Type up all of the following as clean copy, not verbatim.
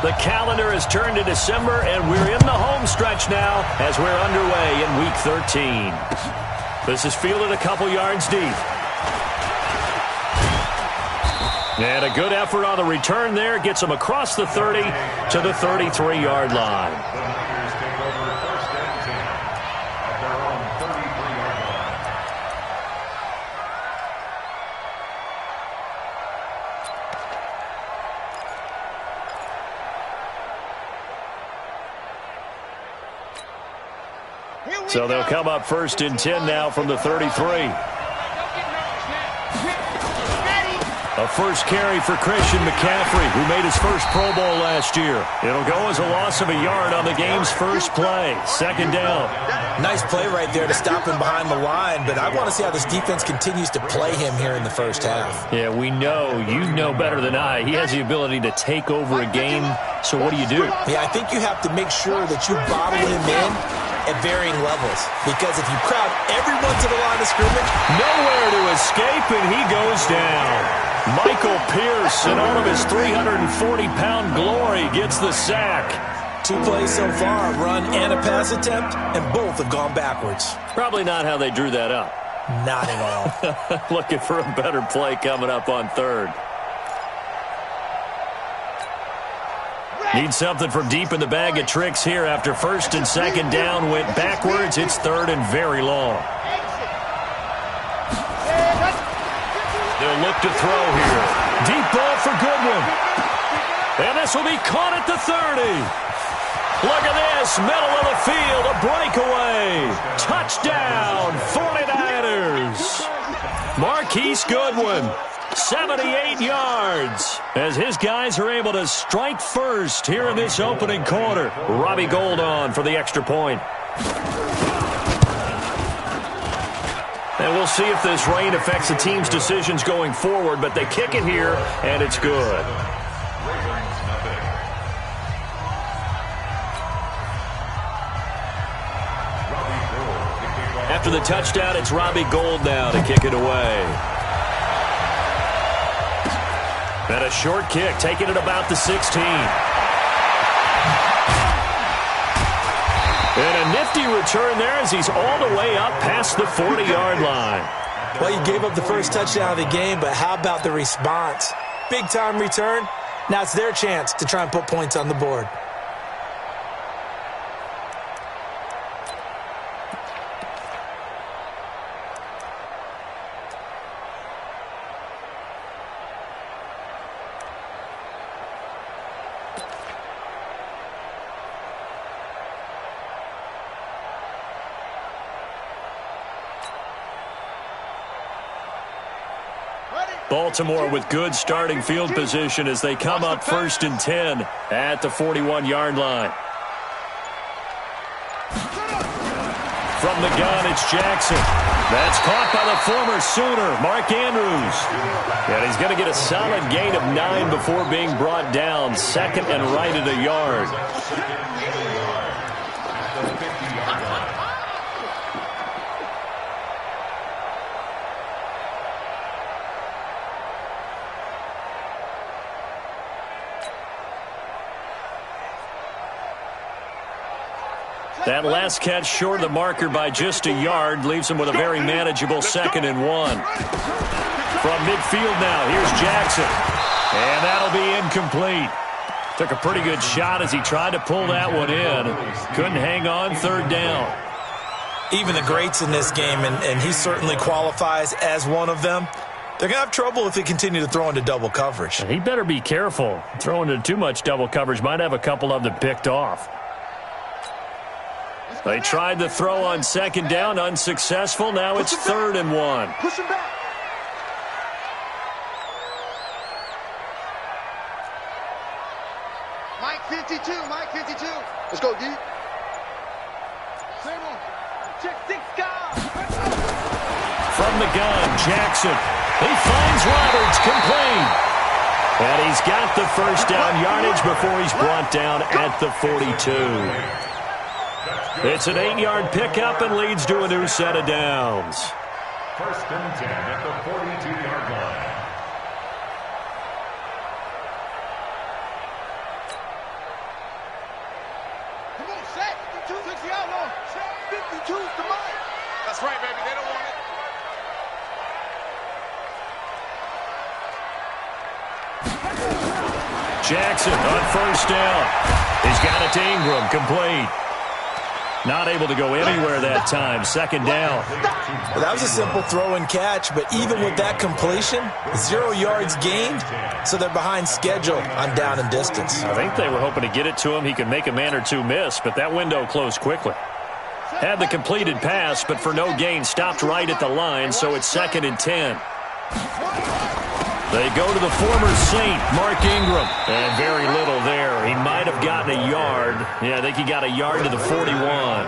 The calendar has turned to December, and we're in the home stretch now as we're underway in Week 13. This is fielded a couple yards deep. And a good effort on the return there gets them across the 30 to the 33-yard line. So they'll come up 1st and 10 now from the 33. A first carry for Christian McCaffrey, who made his first Pro Bowl last year. It'll go as a loss of a yard on the game's first play. 2nd down. Nice play right there to stop him behind the line, but I want to see how this defense continues to play him here in the first half. Yeah, we know. You know better than I. He has the ability to take over a game, so what do? Yeah, I think you have to make sure that you bottle him in at varying levels, because if you crowd everyone to the line of scrimmage, nowhere to escape, and he goes down. Michael Pierce, in all of his 340-pound glory, gets the sack. 2 plays so far, a run and a pass attempt, and both have gone backwards. Probably not how they drew that up. Not at all. Looking for a better play coming up on 3rd. Need something from deep in the bag of tricks here after 1st and 2nd down went backwards. It's 3rd and very long. They'll look to throw here. Deep ball for Goodwin. And this will be caught at the 30. Look at this. Middle of the field. A breakaway. Touchdown. 49ers. Marquise Goodwin. 78 yards. As his guys are able to strike first here in this opening quarter. Robbie Gould on for the extra point. And we'll see if this rain affects the team's decisions going forward, but they kick it here, and it's good. After the touchdown, it's Robbie Gould now to kick it away. And a short kick, taking it about the 16. And a nifty return there as he's all the way up past the 40-yard line. Well, you gave up the first touchdown of the game, but how about the response? Big-time return. Now it's their chance to try and put points on the board. Baltimore with good starting field position as they come up 1st and 10 at the 41-yard line. From the gun, it's Jackson. That's caught by the former Sooner, Mark Andrews. And he's going to get a solid gain of 9 before being brought down. 2nd and right at a yard. That last catch short of the marker by just a yard leaves him with a very manageable 2nd and 1. From midfield now, here's Jackson. And that'll be incomplete. Took a pretty good shot as he tried to pull that one in. Couldn't hang on. 3rd down. Even the greats in this game, and he certainly qualifies as one of them, they're going to have trouble if they continue to throw into double coverage. He better be careful. Throwing into too much double coverage might have a couple of them picked off. They tried the throw on 2nd down, unsuccessful. Now it's 3rd and 1. Push him back. Mike 52, Mike 52. Let's go, D. Check 6 guys. From the gun, Jackson. He finds Roberts, complete. And he's got the first down yardage before he's brought down at the 42. It's an 8-yard pickup and leads to a new set of downs. 1st and 10 at the 42-yard line. Jackson on first down. He's got it to Ingram, complete. Not able to go anywhere that time. Second down. Well, that was a simple throw and catch, but even with that completion, 0 yards gained, so they're behind schedule on down and distance. I think they were hoping to get it to him. He could make a man or two miss, but that window closed quickly. Had the completed pass, but for no gain, stopped right at the line, so it's 2nd and 10. They go to the former Saint, Mark Ingram. And very little there. He might have gotten a yard. Yeah, I think he got a yard to the 41.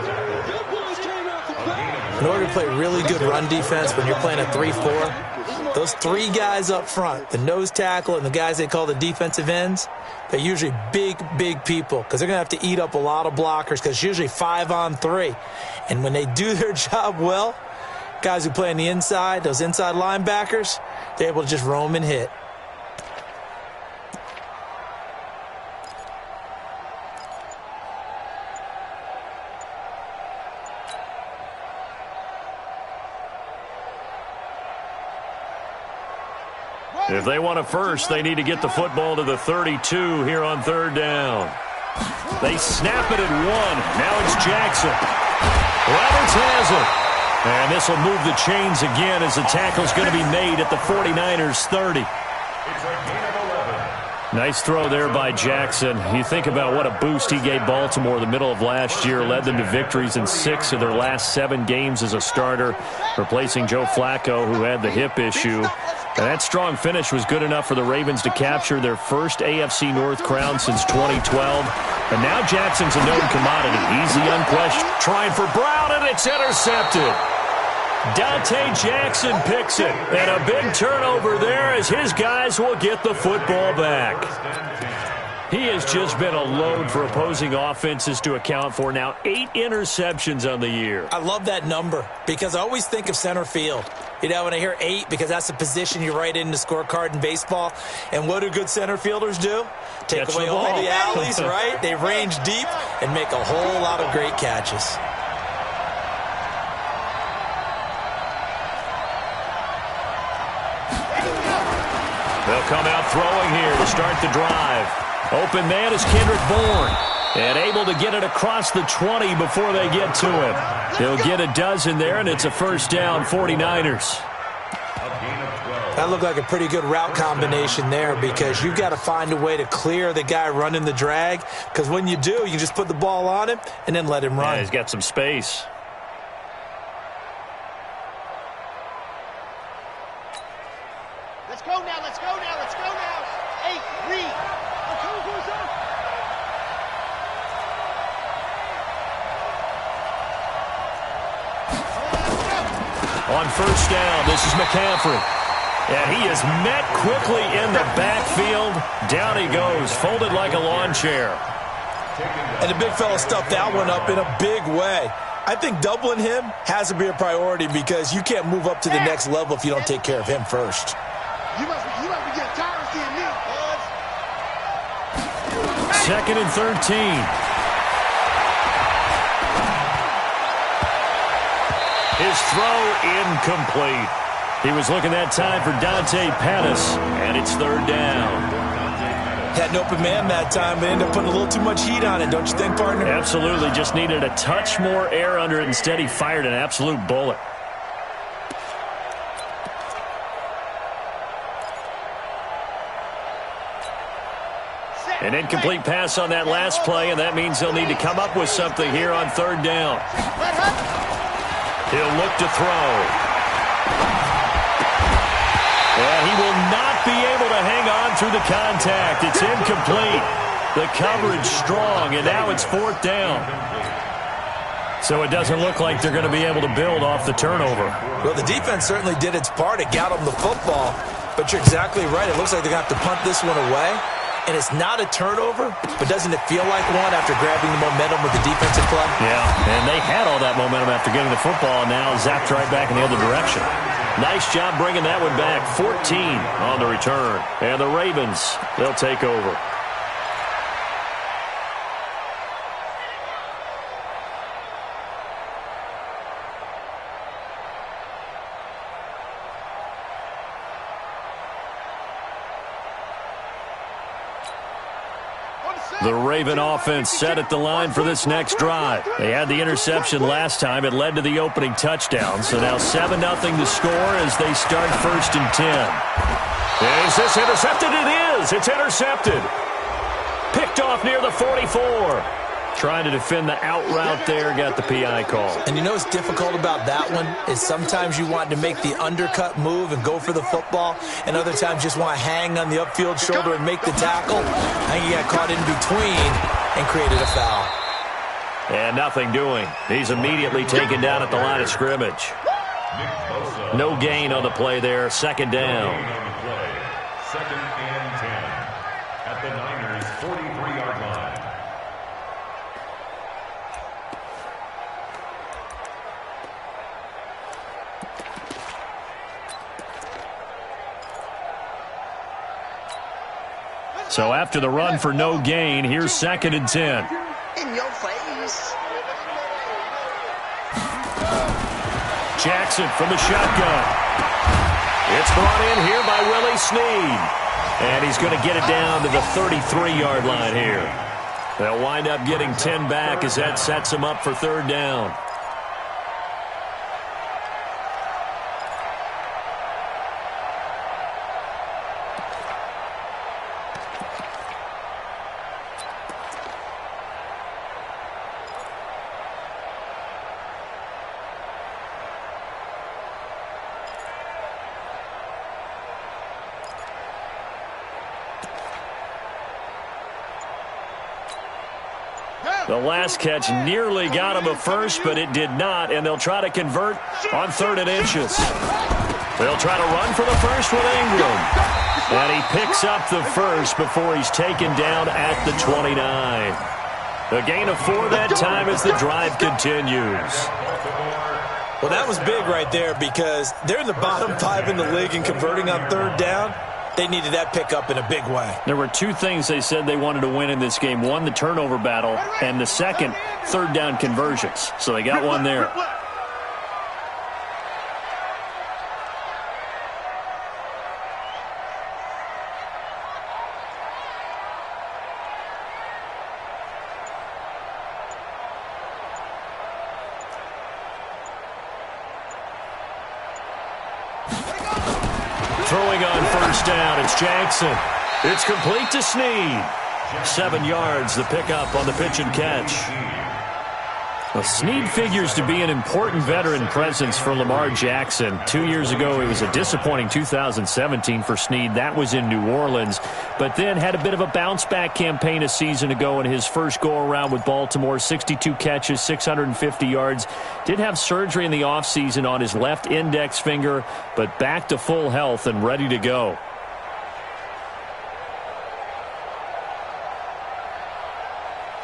In order to play really good run defense when you're playing a 3-4, those 3 guys up front, the nose tackle and the guys they call the defensive ends, they're usually big, big people because they're going to have to eat up a lot of blockers because it's usually 5-on-3. And when they do their job well, guys who play on the inside, those inside linebackers, they're able to just roam and hit. If they want a first, they need to get the football to the 32 here on 3rd down. They snap it at 1. Now it's Jackson. Roberts has it. And this will move the chains again as the tackle's going to be made at the 49ers 30. It's a gain of 11. Nice throw there by Jackson. You think about what a boost he gave Baltimore the middle of last year, led them to victories in 6 of their last 7 games as a starter, replacing Joe Flacco, who had the hip issue. And that strong finish was good enough for the Ravens to capture their first AFC North crown since 2012. And now Jackson's a known commodity. Easy, unquestioned. Trying for Brown, and it's intercepted. Dante Jackson picks it. And a big turnover there as his guys will get the football back. He has just been a load for opposing offenses to account for. Now 8 interceptions on the year. I love that number because I always think of center field. You know, when I hear 8, because that's the position you write in the scorecard in baseball. And what do good center fielders do? Take Catch away the all ball. the alleys, right? They range deep and make a whole lot of great catches. They'll come out throwing here to start the drive. Open man is Kendrick Bourne. And able to get it across the 20 before they get to him. He'll get a dozen there, and it's a first down, 49ers. That looked like a pretty good route combination there because you've got to find a way to clear the guy running the drag because when you do, you just put the ball on him and then let him run. Yeah, he's got some space. Let's go now, let's go now, let's go now. 8, read. On first down, this is McCaffrey. And he is met quickly in the backfield. Down he goes, folded like a lawn chair. And the big fella stuffed that one up in a big way. I think doubling him has to be a priority because you can't move up to the next level if you don't take care of him first. You must be getting tired of seeing me, bud. 2nd and 13. His throw incomplete. He was looking that time for Dante Pettis, and it's 3rd down. Had an open man that time, but ended up putting a little too much heat on it, don't you think, partner? Absolutely, just needed a touch more air under it. Instead, he fired an absolute bullet. An incomplete pass on that last play, and that means they'll need to come up with something here on 3rd down. He'll look to throw. And he will not be able to hang on through the contact. It's incomplete. The coverage strong, and now it's 4th down. So it doesn't look like they're going to be able to build off the turnover. Well, the defense certainly did its part. It got them the football. But you're exactly right. It looks like they're going to have to punt this one away. And it's not a turnover, but doesn't it feel like one after grabbing the momentum with the defensive play? Yeah, and they had all that momentum after getting the football, and now zapped right back in the other direction. Nice job bringing that one back. 14 on the return. And the Ravens, they'll take over. The Raven offense set at the line for this next drive. They had the interception last time. It led to the opening touchdown. So now 7-0 to score as they start 1st and 10. Is this intercepted? It is. It's intercepted. Picked off near the 44. Trying to defend the out route there, got the PI call. And you know what's difficult about that one is sometimes you want to make the undercut move and go for the football, and other times just want to hang on the upfield shoulder and make the tackle. I think he got caught in between and created a foul. And nothing doing. He's immediately taken down at the line of scrimmage. No gain on the play there, 2nd down. 2nd and 10 at the Niners' 43-yard line. So after the run for no gain, here's 2nd and 10. In your face. Jackson from the shotgun. It's brought in here by Willie Snead. And he's going to get it down to the 33-yard line here. They'll wind up getting 10 back as that sets them up for 3rd down. The last catch nearly got him a first, but it did not, and they'll try to convert on 3rd and inches. They'll try to run for the first with Ingram. And he picks up the first before he's taken down at the 29. A gain of 4 that time as the drive continues. Well, that was big right there because they're in the bottom 5 in the league and converting on 3rd down. They needed that pickup in a big way. There were 2 things they said they wanted to win in this game. One, the turnover battle, and the second, 3rd down conversions. So they got one there. Throwing on 1st down, it's Jackson. It's complete to Snead. 7 yards, the pickup on the pitch and catch. Well, Snead figures to be an important veteran presence for Lamar Jackson. 2 years ago, it was a disappointing 2017 for Snead. That was in New Orleans. But then had a bit of a bounce-back campaign a season ago in his first go-around with Baltimore. 62 catches, 650 yards. Did have surgery in the offseason on his left index finger, but back to full health and ready to go.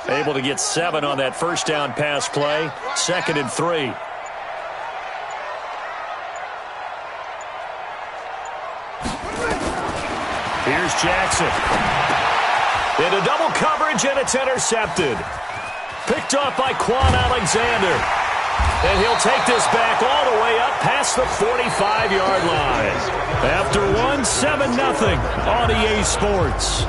Able to get 7 on that 1st down pass play. 2nd and 3. Here's Jackson. Into double coverage, and it's intercepted. Picked off by Quan Alexander. And he'll take this back all the way up past the 45-yard line. After one, 7-0 on EA Sports.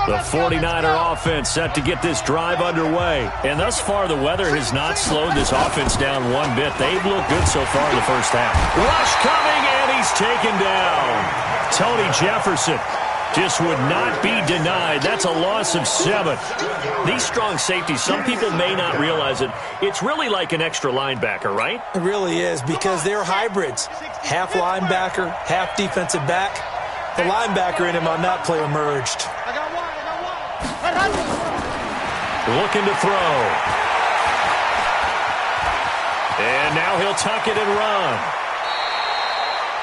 The 49er offense set to get this drive underway. And thus far, the weather has not slowed this offense down one bit. They've looked good so far in the 1st half. Rush coming, and he's taken down. Tony Jefferson just would not be denied. That's a loss of 7. These strong safeties, some people may not realize it. It's really like an extra linebacker, right? It really is because they're hybrids. Half linebacker, half defensive back. The linebacker in him on that play emerged. Looking to throw. And now he'll tuck it and run.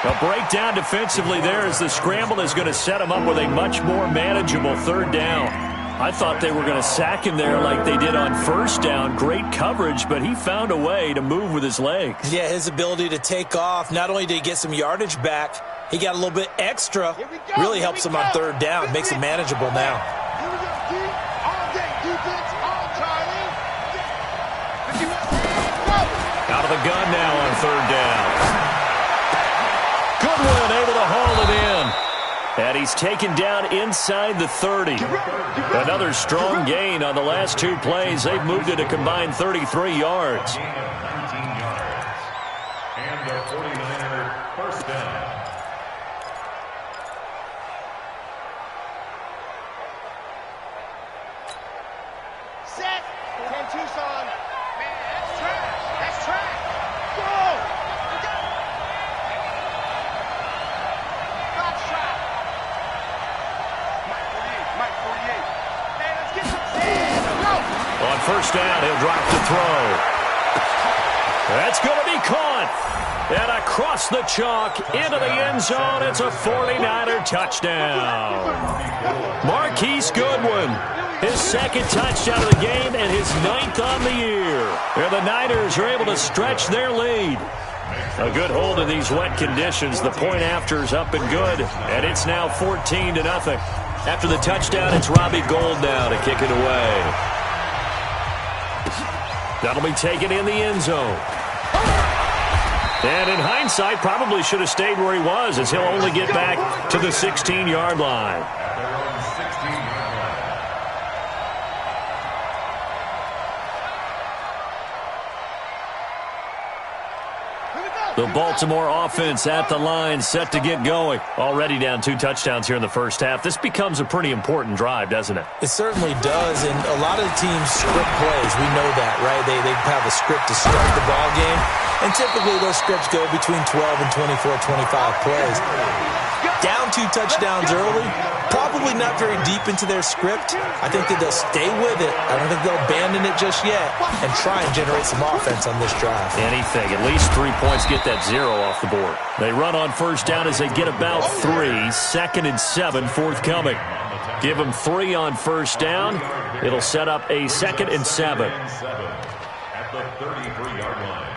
A breakdown defensively there as the scramble is going to set him up with a much more manageable 3rd down. I thought they were going to sack him there like they did on 1st down. Great coverage, but he found a way to move with his legs. Yeah, his ability to take off. Not only did he get some yardage back, he got a little bit extra. Really helps him on 3rd down. Makes it manageable now. the gun now on third down. Goodwin able to haul it in. And he's taken down inside the 30. Another strong gain on the last two plays. They've moved it a combined 33 yards. And the 49er first down. Set. 10 Tucson. Man, that's trash. That's trash. Go. Stop shot. Mike 48. Man, let's get some sand. Go. On first down, he'll drop to throw. That's going to be caught. And across the chalk into the end zone. It's a 49er touchdown. Marquise Goodwin. His second touchdown of the game and his 9th on the year. And the Niners are able to stretch their lead. A good hold in these wet conditions. The point after is up and good. And it's now 14-0. After the touchdown, it's Robbie Gould now to kick it away. That'll be taken in the end zone. And in hindsight, probably should have stayed where he was, as he'll only get back to the 16-yard line. The Baltimore offense at the line, set to get going. Already down 2 touchdowns here in the first half. This becomes a pretty important drive, doesn't it? It certainly does, and a lot of the teams script plays. We know that, right? They have a script to start the ball game, and typically those scripts go between 12 and 24, 25 plays. Down 2 touchdowns early, probably not very deep into their script. I think that they'll stay with it. I don't think they'll abandon it just yet and try and generate some offense on this drive. Anything. At least 3 points, get that 0 off the board. They run on first down as they get about 3. 2nd and 7 forthcoming. Give them 3 on first down. It'll set up a 2nd and 7. At the 33-yard line.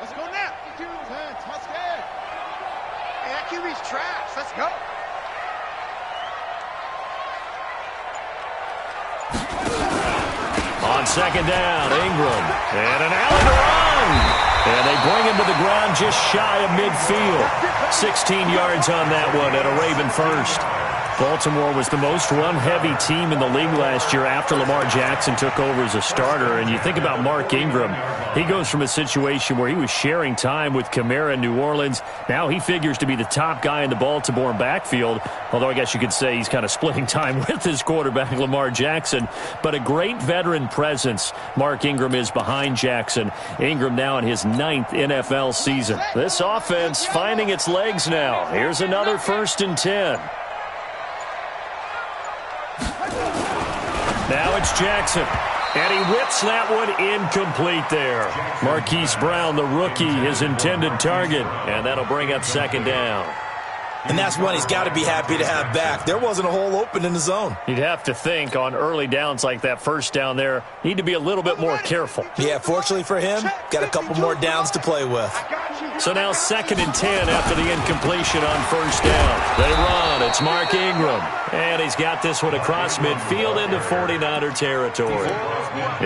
Let's go now. Touchdown. Hey, that QB's trash. Let's go. On second down, Ingram. And an alley to run. And they bring him to the ground just shy of midfield. 16 yards on that one at a Raven first. Baltimore was the most run-heavy team in the league last year after Lamar Jackson took over as a starter. And you think about Mark Ingram, he goes from a situation where he was sharing time with Kamara in New Orleans. Now he figures to be the top guy in the Baltimore backfield, although I guess you could say he's kind of splitting time with his quarterback, Lamar Jackson. But a great veteran presence Mark Ingram is behind Jackson. Ingram now in his 9th NFL season. This offense finding its legs now. Here's another 1st and 10. Now it's Jackson, and he whips that one incomplete there. Marquise Brown, the rookie, his intended target, and that'll bring up 2nd down. And that's one he's got to be happy to have back. There wasn't a hole open in the zone. You'd have to think on early downs like that first down there, need to be a little bit more careful. Yeah, fortunately for him, got a couple more downs to play with. So now 2nd and 10 after the incompletion on first down. They run. It's Mark Ingram. And he's got this one across midfield into 49er territory.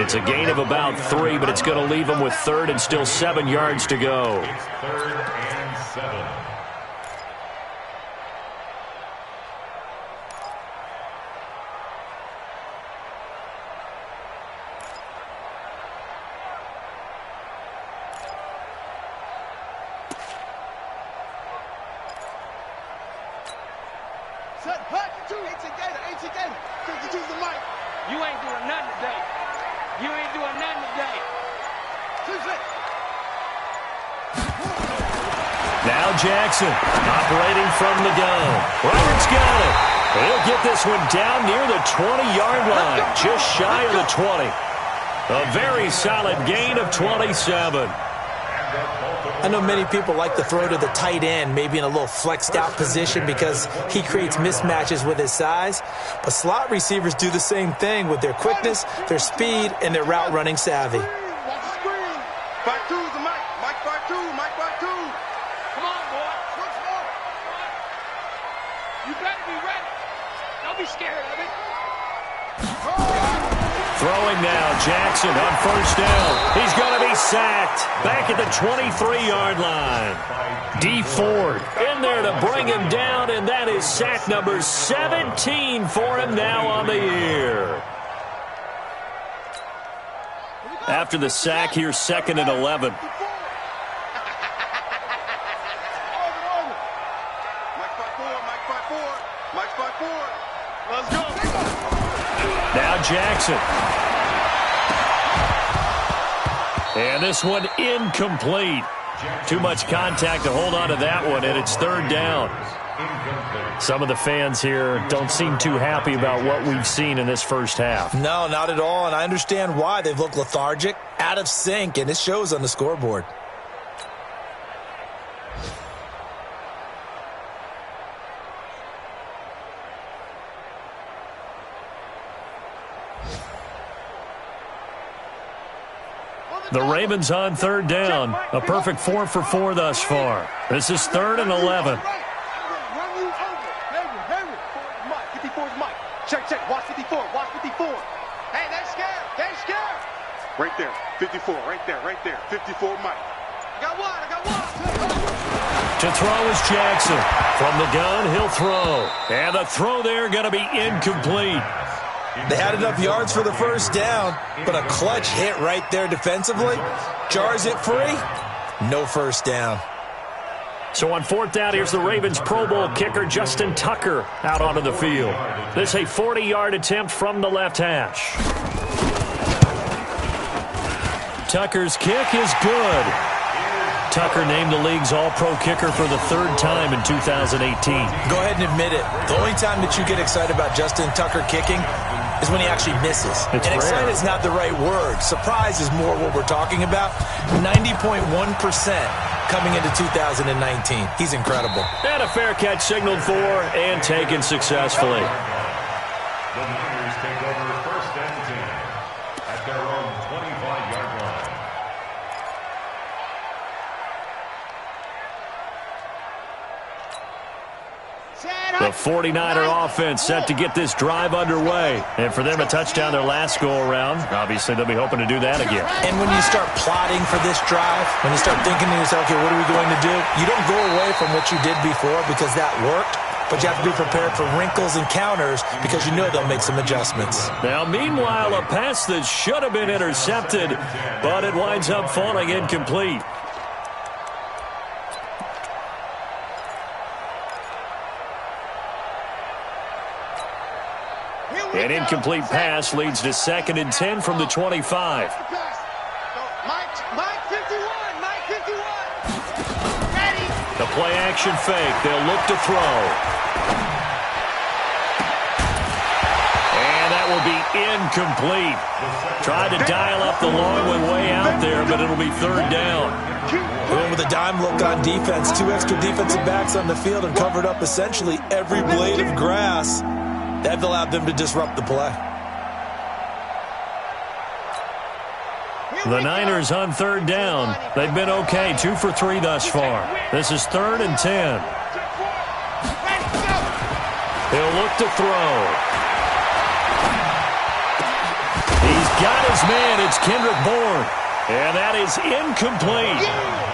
It's a gain of about 3, but it's going to leave him with 3rd and still 7 yards to go. It's 3rd and 7. You ain't doing nothing today. You ain't doing nothing today. Now Jackson operating from the gun. Roberts got it. He'll get this one down near the 20-yard line, just shy of the 20. A very solid gain of 27. I know many people like to throw to the tight end, maybe in a little flexed out position because he creates mismatches with his size. But slot receivers do the same thing with their quickness, their speed, and their route running savvy. Watch the screen. Back two, the Mike. Mike back two. Mike back two. Come on, boy. Switch more. Throwing now, Jackson on first down. He's going to be sacked. Back at the 23-yard line. D Ford in there to bring him down, and that is sack number 17 for him now on the year. After the sack, here's 2nd and 11. Let's go. Now Jackson. And this one incomplete. Too much contact to hold on to that one, and it's 3rd down. Some of the fans here don't seem too happy about what we've seen in this first half. No, not at all, and I understand why. They've looked lethargic, out of sync, and it shows on the scoreboard. The Ravens on 3rd down. A perfect 4 for 4 thus far. This is 3rd and 11. Check. Watch 54. Hey, they're scared. Right there. 54. Right there. 54, Mike. I got one. To throw is Jackson. From the gun, he'll throw. And the throw there going to be incomplete. They had enough yards for the first down, but a clutch hit right there defensively. Jars it free. No first down. So on 4th down, here's the Ravens Pro Bowl kicker Justin Tucker out onto the field. This is a 40-yard attempt from the left hash. Tucker's kick is good. Tucker named the league's all-pro kicker for the 3rd time in 2018. Go ahead and admit it. The only time that you get excited about Justin Tucker kicking is when he actually misses. It's and rare. excited is not the right word. Surprise is more what we're talking about. 90.1% coming into 2019. He's incredible. And a fair catch signaled for and taken successfully. The Niners take over 1st and 10 at their own 25-yard line. The 49er offense set to get this drive underway. And for them, a touchdown their last go-around. Obviously, they'll be hoping to do that again. And when you start plotting for this drive, when you start thinking to yourself, okay, what are we going to do? You don't go away from what you did before because that worked, but you have to be prepared for wrinkles and counters because you know they'll make some adjustments. Now, meanwhile, a pass that should have been intercepted, but it winds up falling incomplete. An incomplete pass leads to 2nd and 10 from the 25. Mike 51. Ready. The play-action fake. They'll look to throw. And that will be incomplete. Tried to dial up the long one way out there, but it'll be 3rd down. Going with a dime look on defense. 2 extra defensive backs on the field and covered up essentially every blade of grass. That allowed them to disrupt the play. The Niners on 3rd down. They've been okay, 2 for 3 thus far. This is 3rd and 10. He'll look to throw. He's got his man. It's Kendrick Bourne. And that is incomplete.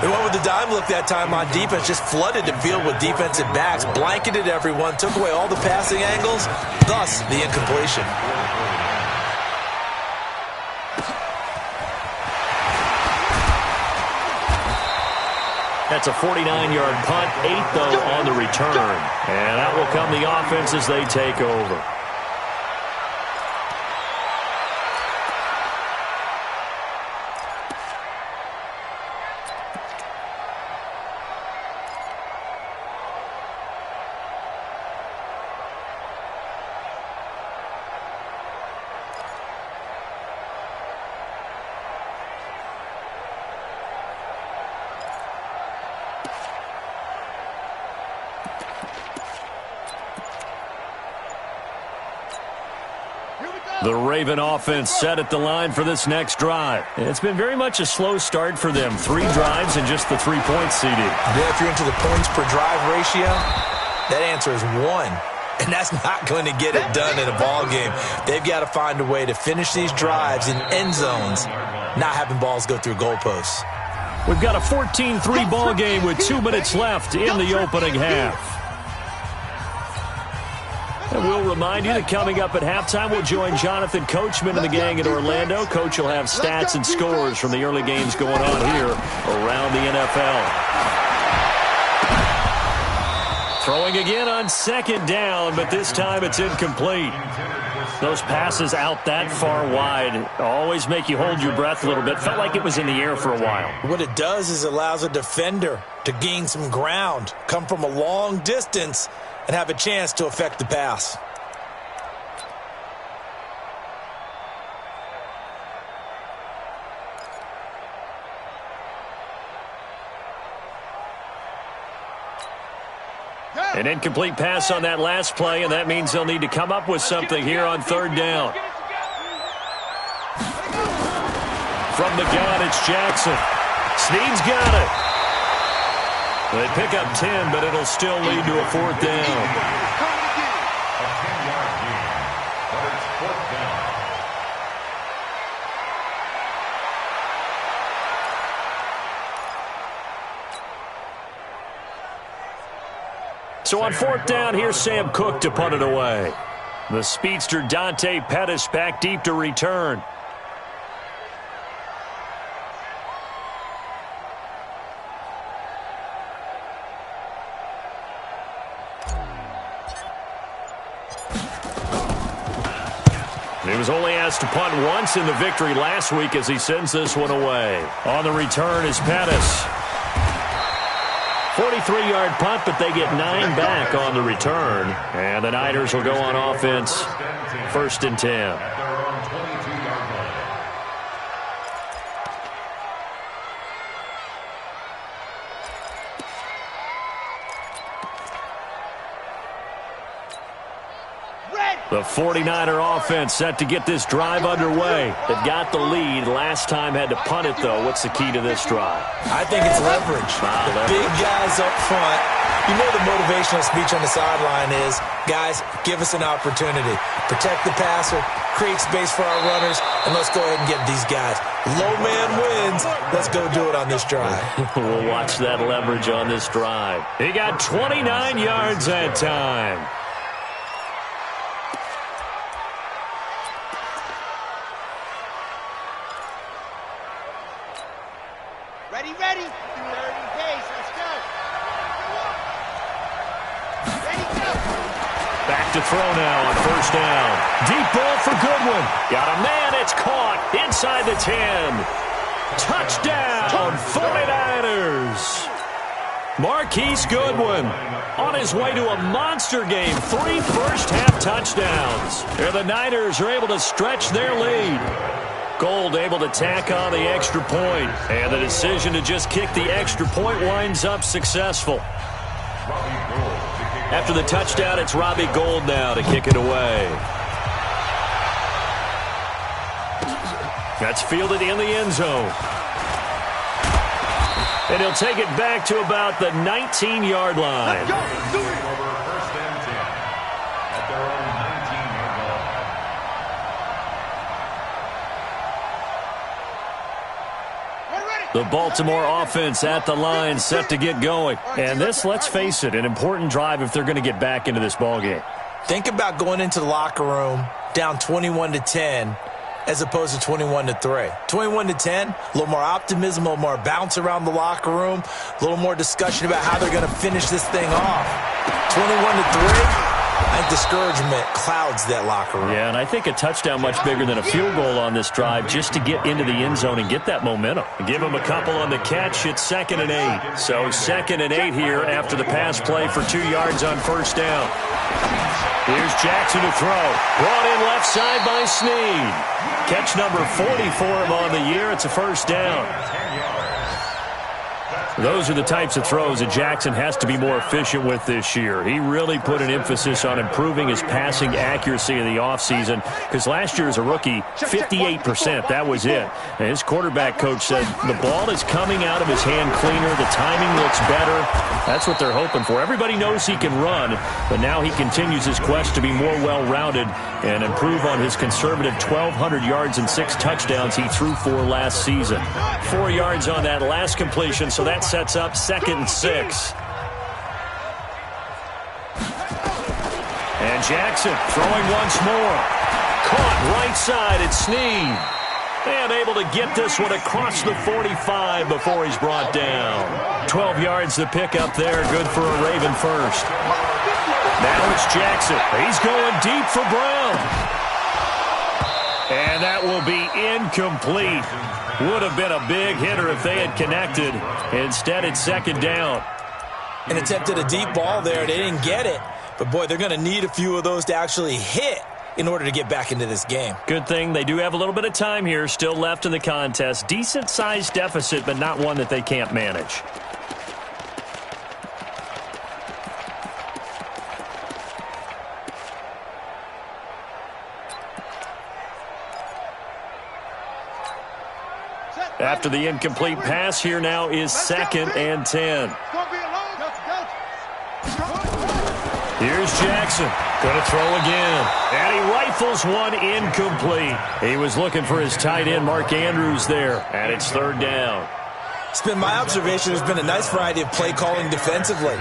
They went with the dime look that time on defense, just flooded the field with defensive backs, blanketed everyone, took away all the passing angles, thus the incompletion. That's a 49-yard punt, 8 though on the return. And that will come the offense as they take over. The Raven offense set at the line for this next drive. It's been very much a slow start for them. 3 drives and just the 3-point CD. Yeah, if you're into the points per drive ratio, that answer is 1. And that's not going to get it done in a ball game. They've got to find a way to finish these drives in end zones, not having balls go through goalposts. We've got a 14-3 ball game with 2 minutes left in the opening half. And we'll remind you that coming up at halftime, we'll join Jonathan Coachman and the gang in Orlando. Coach will have stats and scores from the early games going on here around the NFL. Throwing again on second down, but this time it's incomplete. Those passes out that far wide always make you hold your breath a little bit. Felt like it was in the air for a while. What it does is it allows a defender to gain some ground, come from a long distance, and have a chance to affect the pass. An incomplete pass on that last play, and that means they'll need to come up with something here on third down. From the gun, it's Jackson. Snead's got it. They pick up 10, but it'll still lead to a fourth down. A 10-yard gain, but it's fourth down. So on fourth down, here's Sam Cook to punt it away. The speedster Dante Pettis back deep to return. He was only asked to punt once in the victory last week as he sends this one away. On the return is Pettis. 43-yard punt, but they get 9 back on the return. And the Niners will go on offense, first and 10. At their own 22-yard line. The 49er offense set to get this drive underway. They've got the lead. Last time had to punt it, though. What's the key to this drive? I think it's leverage. The big guys up front. You know the motivational speech on the sideline is, guys, give us an opportunity. Protect the passer, create space for our runners, and let's go ahead and get these guys. Low man wins. Let's go do it on this drive. We'll watch that leverage on this drive. He got 29 yards that time. Ready, ready. 30 pace. Let's go. Ready, go. Back to throw now on first down. Deep ball for Goodwin. Got a man. It's caught inside the 10. Touchdown, 49ers. Marquise Goodwin on his way to a monster game. 3 first-half touchdowns. And the Niners are able to stretch their lead. Gold able to tack on the extra point, and the decision to just kick the extra point winds up successful. After the touchdown, it's Robbie Gould now to kick it away. That's fielded in the end zone. And he'll take it back to about the 19-yard line. First and 10 at their own 19-yard line. The Baltimore offense at the line, set to get going. And this, let's face it, an important drive if they're going to get back into this ballgame. Think about going into the locker room down 21-10 as opposed to 21-3. 21-10, a little more optimism, a little more bounce around the locker room, a little more discussion about how they're going to finish this thing off. 21-3, I think discouragement clouds that locker room. Yeah, and I think a touchdown much bigger than a field goal on this drive just to get into the end zone and get that momentum. Give them a couple on the catch. It's 2nd and 8. So 2nd and 8 here after the pass play for 2 yards on first down. Here's Jackson to throw. Brought in left side by Snead. Catch number 40 for him on the year. It's a first down. Those are the types of throws that Jackson has to be more efficient with this year. He really put an emphasis on improving his passing accuracy in the offseason because last year as a rookie, 58%, that was it. And his quarterback coach said the ball is coming out of his hand cleaner, the timing looks better. That's what they're hoping for. Everybody knows he can run, but now he continues his quest to be more well-rounded and improve on his conservative 1,200 yards and 6 touchdowns he threw for last season. 4 yards on that last completion, so that sets up 2nd and 6. And Jackson throwing once more. Caught right side at Snead. And able to get this one across the 45 before he's brought down. 12 yards to pick up there. Good for a Raven first. Now it's Jackson. He's going deep for Brown. And that will be incomplete. Would have been a big hitter if they had connected. Instead, it's 2nd down. And attempted a deep ball there. They didn't get it. But, boy, they're going to need a few of those to actually hit in order to get back into this game. Good thing they do have a little bit of time here still left in the contest. Decent-sized deficit, but not one that they can't manage. After the incomplete pass, here now is 2nd and 10. Here's Jackson. Going to throw again. And he rifles one incomplete. He was looking for his tight end, Mark Andrews, there. And it's 3rd down. It's been my observation there's been a nice variety of play calling defensively.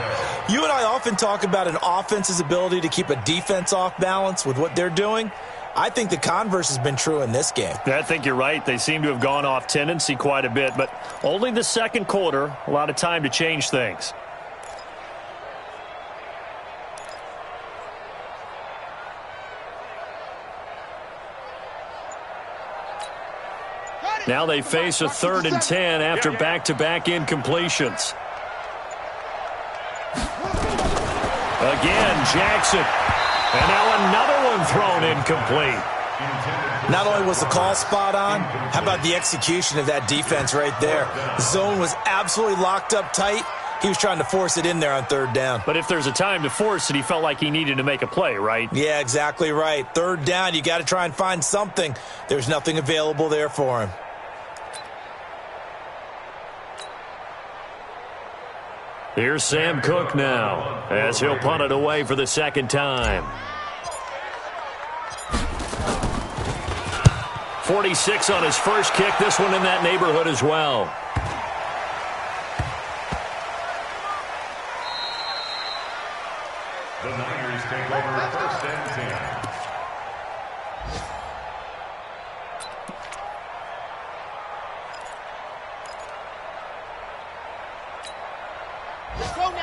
You and I often talk about an offense's ability to keep a defense off balance with what they're doing. I think the converse has been true in this game. I think you're right. They seem to have gone off tendency quite a bit, but only the 2nd quarter. A lot of time to change things. Now they face a 3rd and 10 after back-to-back incompletions. Again, Jackson. And now another one thrown incomplete. Not only was the call spot on, how about the execution of that defense right there? The zone was absolutely locked up tight. He was trying to force it in there on 3rd down. But if there's a time to force it, he felt like he needed to make a play, right? Yeah, exactly right. 3rd down, you got to try and find something. There's nothing available there for him. Here's Sam Cook now, as he'll punt it away for the 2nd time. 46 on his first kick. This one in that neighborhood as well. The Niners take over 1st and 10.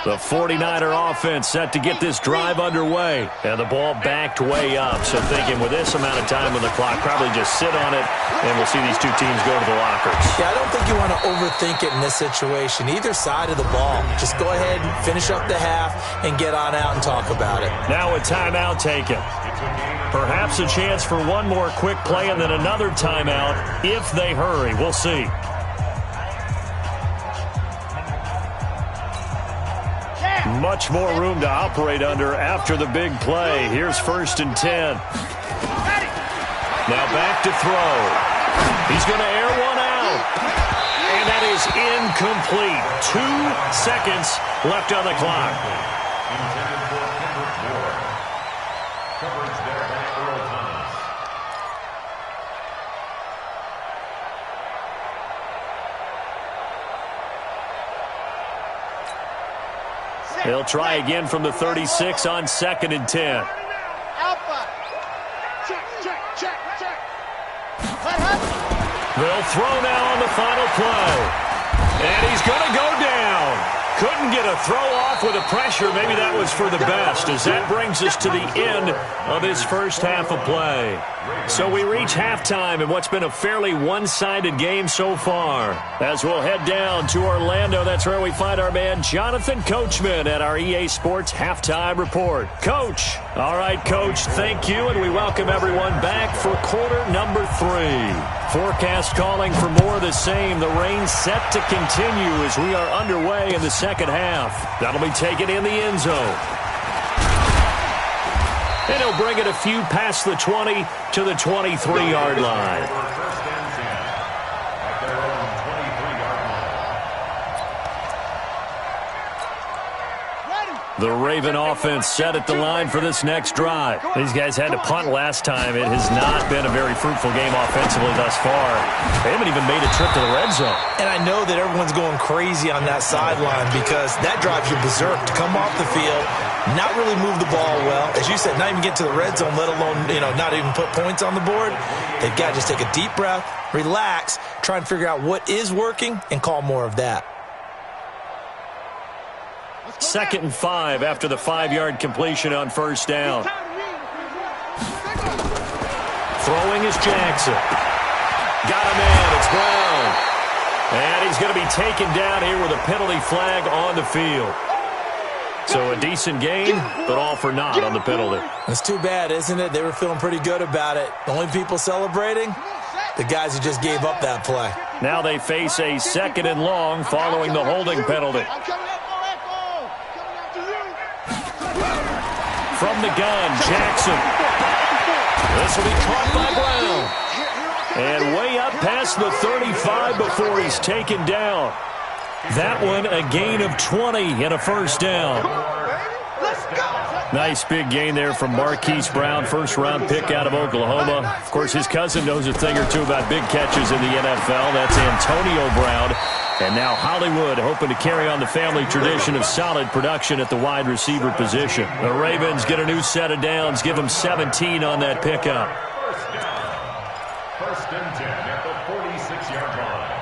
The 49er offense set to get this drive underway. And the ball backed way up. So thinking with this amount of time on the clock, probably just sit on it, and we'll see these two teams go to the lockers. Yeah, I don't think you want to overthink it in this situation. Either side of the ball. Just go ahead and finish up the half and get on out and talk about it. Now a timeout taken. Perhaps a chance for one more quick play and then another timeout if they hurry. We'll see. Much more room to operate under after the big play. Here's 1st and 10. Now back to throw. He's going to air one out. And that is incomplete. 2 seconds left on the clock. Intended for Kendrick Ward. Coverage there by Earl Thomas. They'll try again from the 36 on 2nd and 10. Alpha. Check, check, check, check. They'll throw now on the final play. And he's going to go down. Couldn't get a throw off with the pressure. Maybe that was for the best, as that brings us to the end of his first half of play. So we reach halftime in what's been a fairly one-sided game so far. As we'll head down to Orlando, that's where we find our man Jonathan Coachman at our EA Sports Halftime Report. Coach. All right, Coach, thank you, and we welcome everyone back for quarter number 3. Forecast calling for more of the same. The rain set to continue as we are underway in the second half. That'll be taken in the end zone. And he'll bring it a few past the 20 to the 23-yard line. The Raven offense set at the line for this next drive. These guys had to punt last time. It has not been a very fruitful game offensively thus far. They haven't even made a trip to the red zone. And I know that everyone's going crazy on that sideline because that drives you berserk to come off the field, not really move the ball well. As you said, not even get to the red zone, let alone, not even put points on the board. They've got to just take a deep breath, relax, try and figure out what is working, and call more of that. 2nd and 5 after the 5-yard completion on first down. Throwing is Jackson. Got a man. It's Brown. And he's going to be taken down here with a penalty flag on the field. So a decent game, but all for naught on the penalty. It's too bad, isn't it? They were feeling pretty good about it. The only people celebrating, the guys who just gave up that play. Now they face a 2nd and long following the holding penalty. From the gun, Jackson. This will be caught by Brown. And way up past the 35 before he's taken down. That one a gain of 20 and a first down. Nice big gain there from Marquise Brown, first-round pick out of Oklahoma. Of course, his cousin knows a thing or two about big catches in the NFL. That's Antonio Brown. And now Hollywood hoping to carry on the family tradition of solid production at the wide receiver position. The Ravens get a new set of downs, give them 17 on that pickup. First and 10 at the 46-yard line.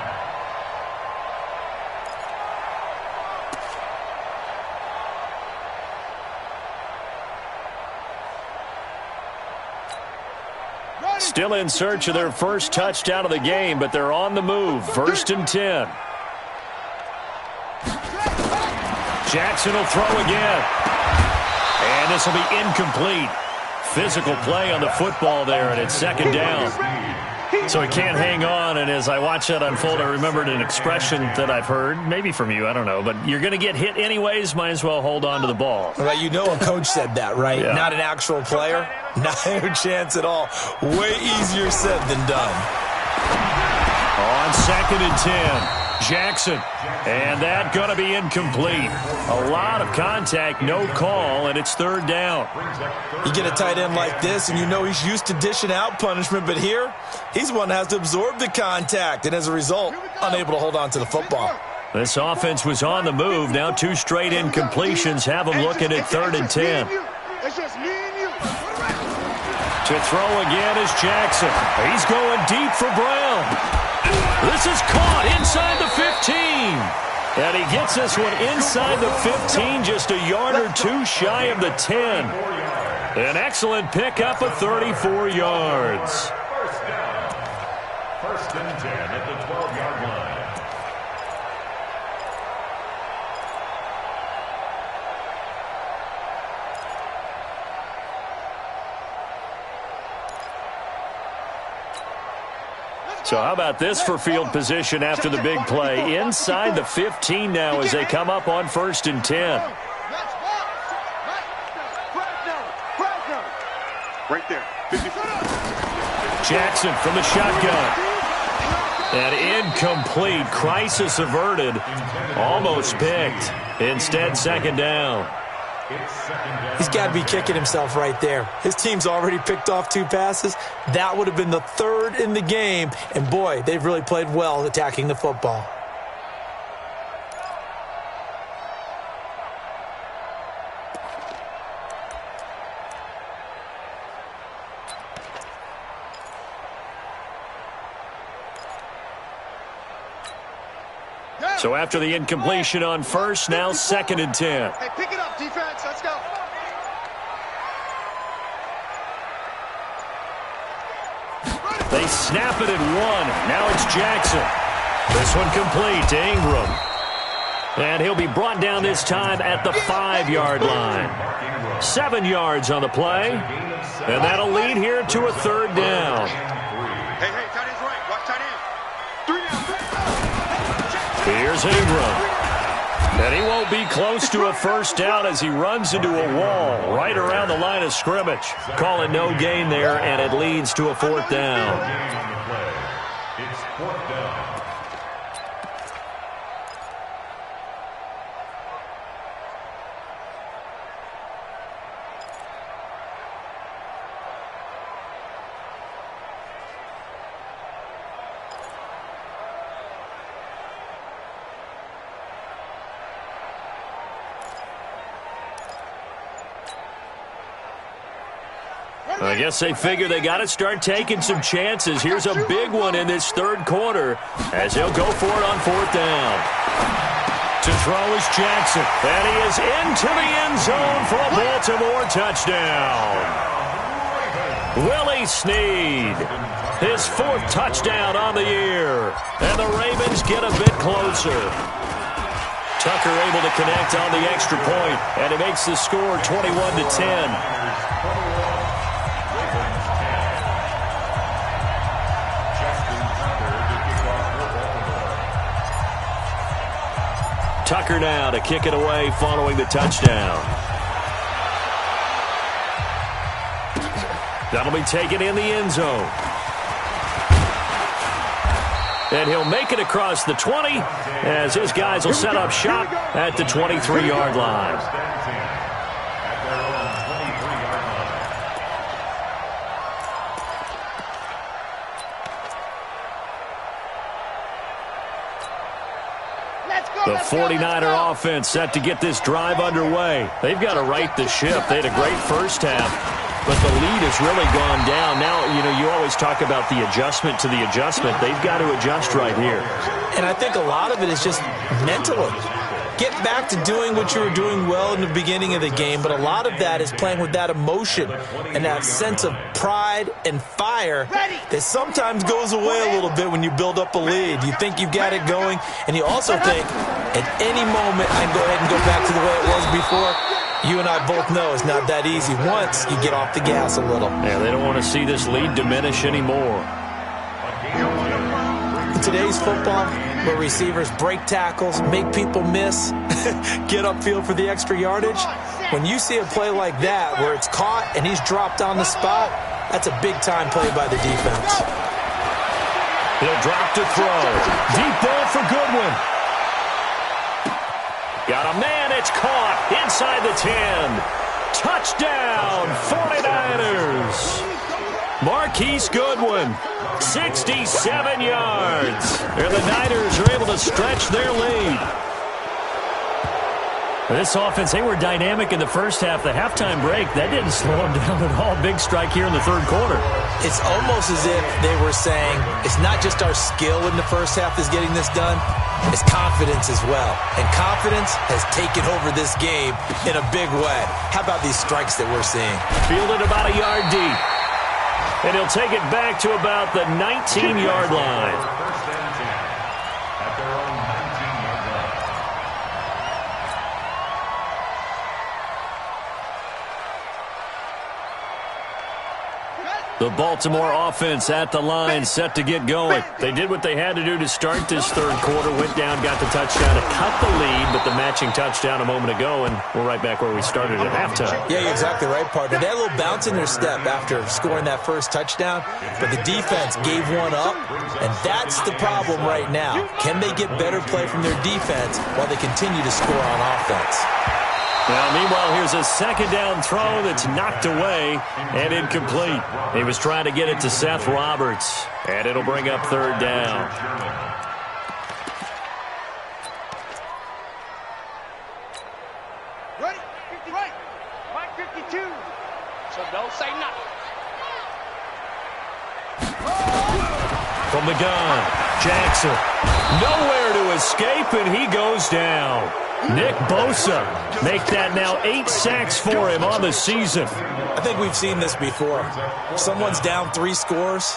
Still in search of their first touchdown of the game, but they're on the move. 1st and 10. Jackson will throw again. And this will be incomplete. Physical play on the football there, and it's 2nd down. So he can't hang on, and as I watch that unfold, I remembered an expression that I've heard, maybe from you, I don't know, but you're going to get hit anyways, might as well hold on to the ball. Well, a coach said that, right? Yeah. Not an actual player. Not a chance at all. Way easier said than done. On 2nd and 10. Jackson, and that going to be incomplete. A lot of contact, no call, and it's 3rd down. You get a tight end like this, and he's used to dishing out punishment, but here, he's one that has to absorb the contact, and as a result, unable to hold on to the football. This offense was on the move. Now 2 straight incompletions have them looking at 3rd and 10. To throw again is Jackson. He's going deep for Brown. This is caught inside the 15. And he gets this one inside the 15, just a yard or 2 shy of the 10. An excellent pickup of 34 yards. First down. 1st and 10 at the 12-yard line. So how about this for field position after the big play? Inside the 15 now as they come up on 1st and 10. Right there. Jackson from the shotgun. And incomplete. Crisis averted. Almost picked. Instead, 2nd down. He's got to be kicking himself right there. His team's already picked off 2 passes. That would have been the 3rd in the game. And, boy, they've really played well attacking the football. So after the incompletion on first, now 2nd and 10. Hey, pick it up, defense. Let's go. They snap it at 1. Now it's Jackson. This one complete to Ingram. And he'll be brought down this time at the 5-yard line. 7 yards on the play. And that'll lead here to a 3rd down. Hey, tight end's right. Watch Here's Ingram. And he won't be close to a first down as he runs into a wall right around the line of scrimmage. Call it no gain there, and it leads to a fourth down. It's fourth down. I guess they figure they got to start taking some chances. Here's a big one in this third quarter as he'll go for it on fourth down. To throw is Jackson. And he is into the end zone for a Baltimore touchdown. Willie Snead, his fourth touchdown on the year. And the Ravens get a bit closer. Tucker able to connect on the extra point, and it makes the score 21-10. Tucker now to kick it away following the touchdown. That'll be taken in the end zone. And he'll make it across the 20 as his guys will set up shop at the 23-yard line. The 49er offense set to get this drive underway. They've got to right the ship. They had a great first half, but the lead has really gone down. Now, you always talk about the adjustment to the adjustment. They've got to adjust right here. And I think a lot of it is just mentally. Get back to doing what you were doing well in the beginning of the game, but a lot of that is playing with that emotion and that sense of pride and fire that sometimes goes away a little bit when you build up a lead. You think you've got it going, and you also think at any moment I can go ahead and go back to the way it was before. You and I both know it's not that easy once you get off the gas a little. Yeah, they don't want to see this lead diminish anymore. In today's football, where receivers break tackles, make people miss, get upfield for the extra yardage, when you see a play like that where it's caught and he's dropped on the spot, that's a big-time play by the defense. He'll drop to throw. Deep ball for Goodwin. Got a man, it's caught inside the 10. Touchdown, 49ers. Marquise Goodwin, 67 yards. And the Niners are able to stretch their lead. This offense, they were dynamic in the first half. The halftime break, that didn't slow them down at all. Big strike here in the third quarter. It's almost as if they were saying, it's not just our skill in the first half that's getting this done, it's confidence as well. And confidence has taken over this game in a big way. How about these strikes that we're seeing? Fielded about a yard deep. And he'll take it back to about the 19-yard line. First and 10 at their own 19-yard line. The Baltimore offense at the line, set to get going. They did what they had to do to start this third quarter, went down, got the touchdown to cut the lead, but the matching touchdown a moment ago, and we're right back where we started at halftime. Yeah, you're exactly right, partner. They had a little bounce in their step after scoring that first touchdown, but the defense gave one up, and that's the problem right now. Can they get better play from their defense while they continue to score on offense? Now, meanwhile, here's a second down throw that's knocked away and incomplete. He was trying to get it to Seth Roberts, and it'll bring up third down. Ready? 50 right. Mike 52. So don't say nothing. From the gun, Jackson. Nowhere to escape, and he goes down. Nick Bosa make that now 8 sacks for him on the season. I think we've seen this before. Someone's down 3 scores.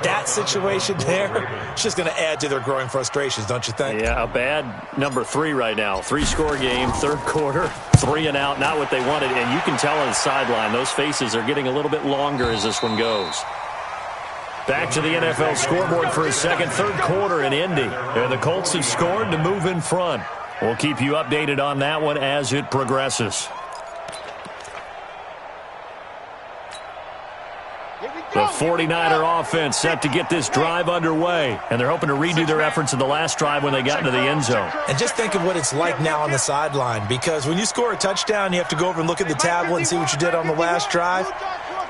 That situation there, it's just going to add to their growing frustrations, don't you think? Yeah, a bad number 3 right now. 3-score game, third quarter, 3 and out, not what they wanted. And you can tell on the sideline, those faces are getting a little bit longer as this one goes. Back to the NFL scoreboard for a second, third quarter in Indy. And the Colts have scored to move in front. We'll keep you updated on that one as it progresses. The 49er offense set to get this drive underway. And they're hoping to redo their efforts in the last drive when they got into the end zone. And just think of what it's like now on the sideline. Because when you score a touchdown, you have to go over and look at the tablet and see what you did on the last drive.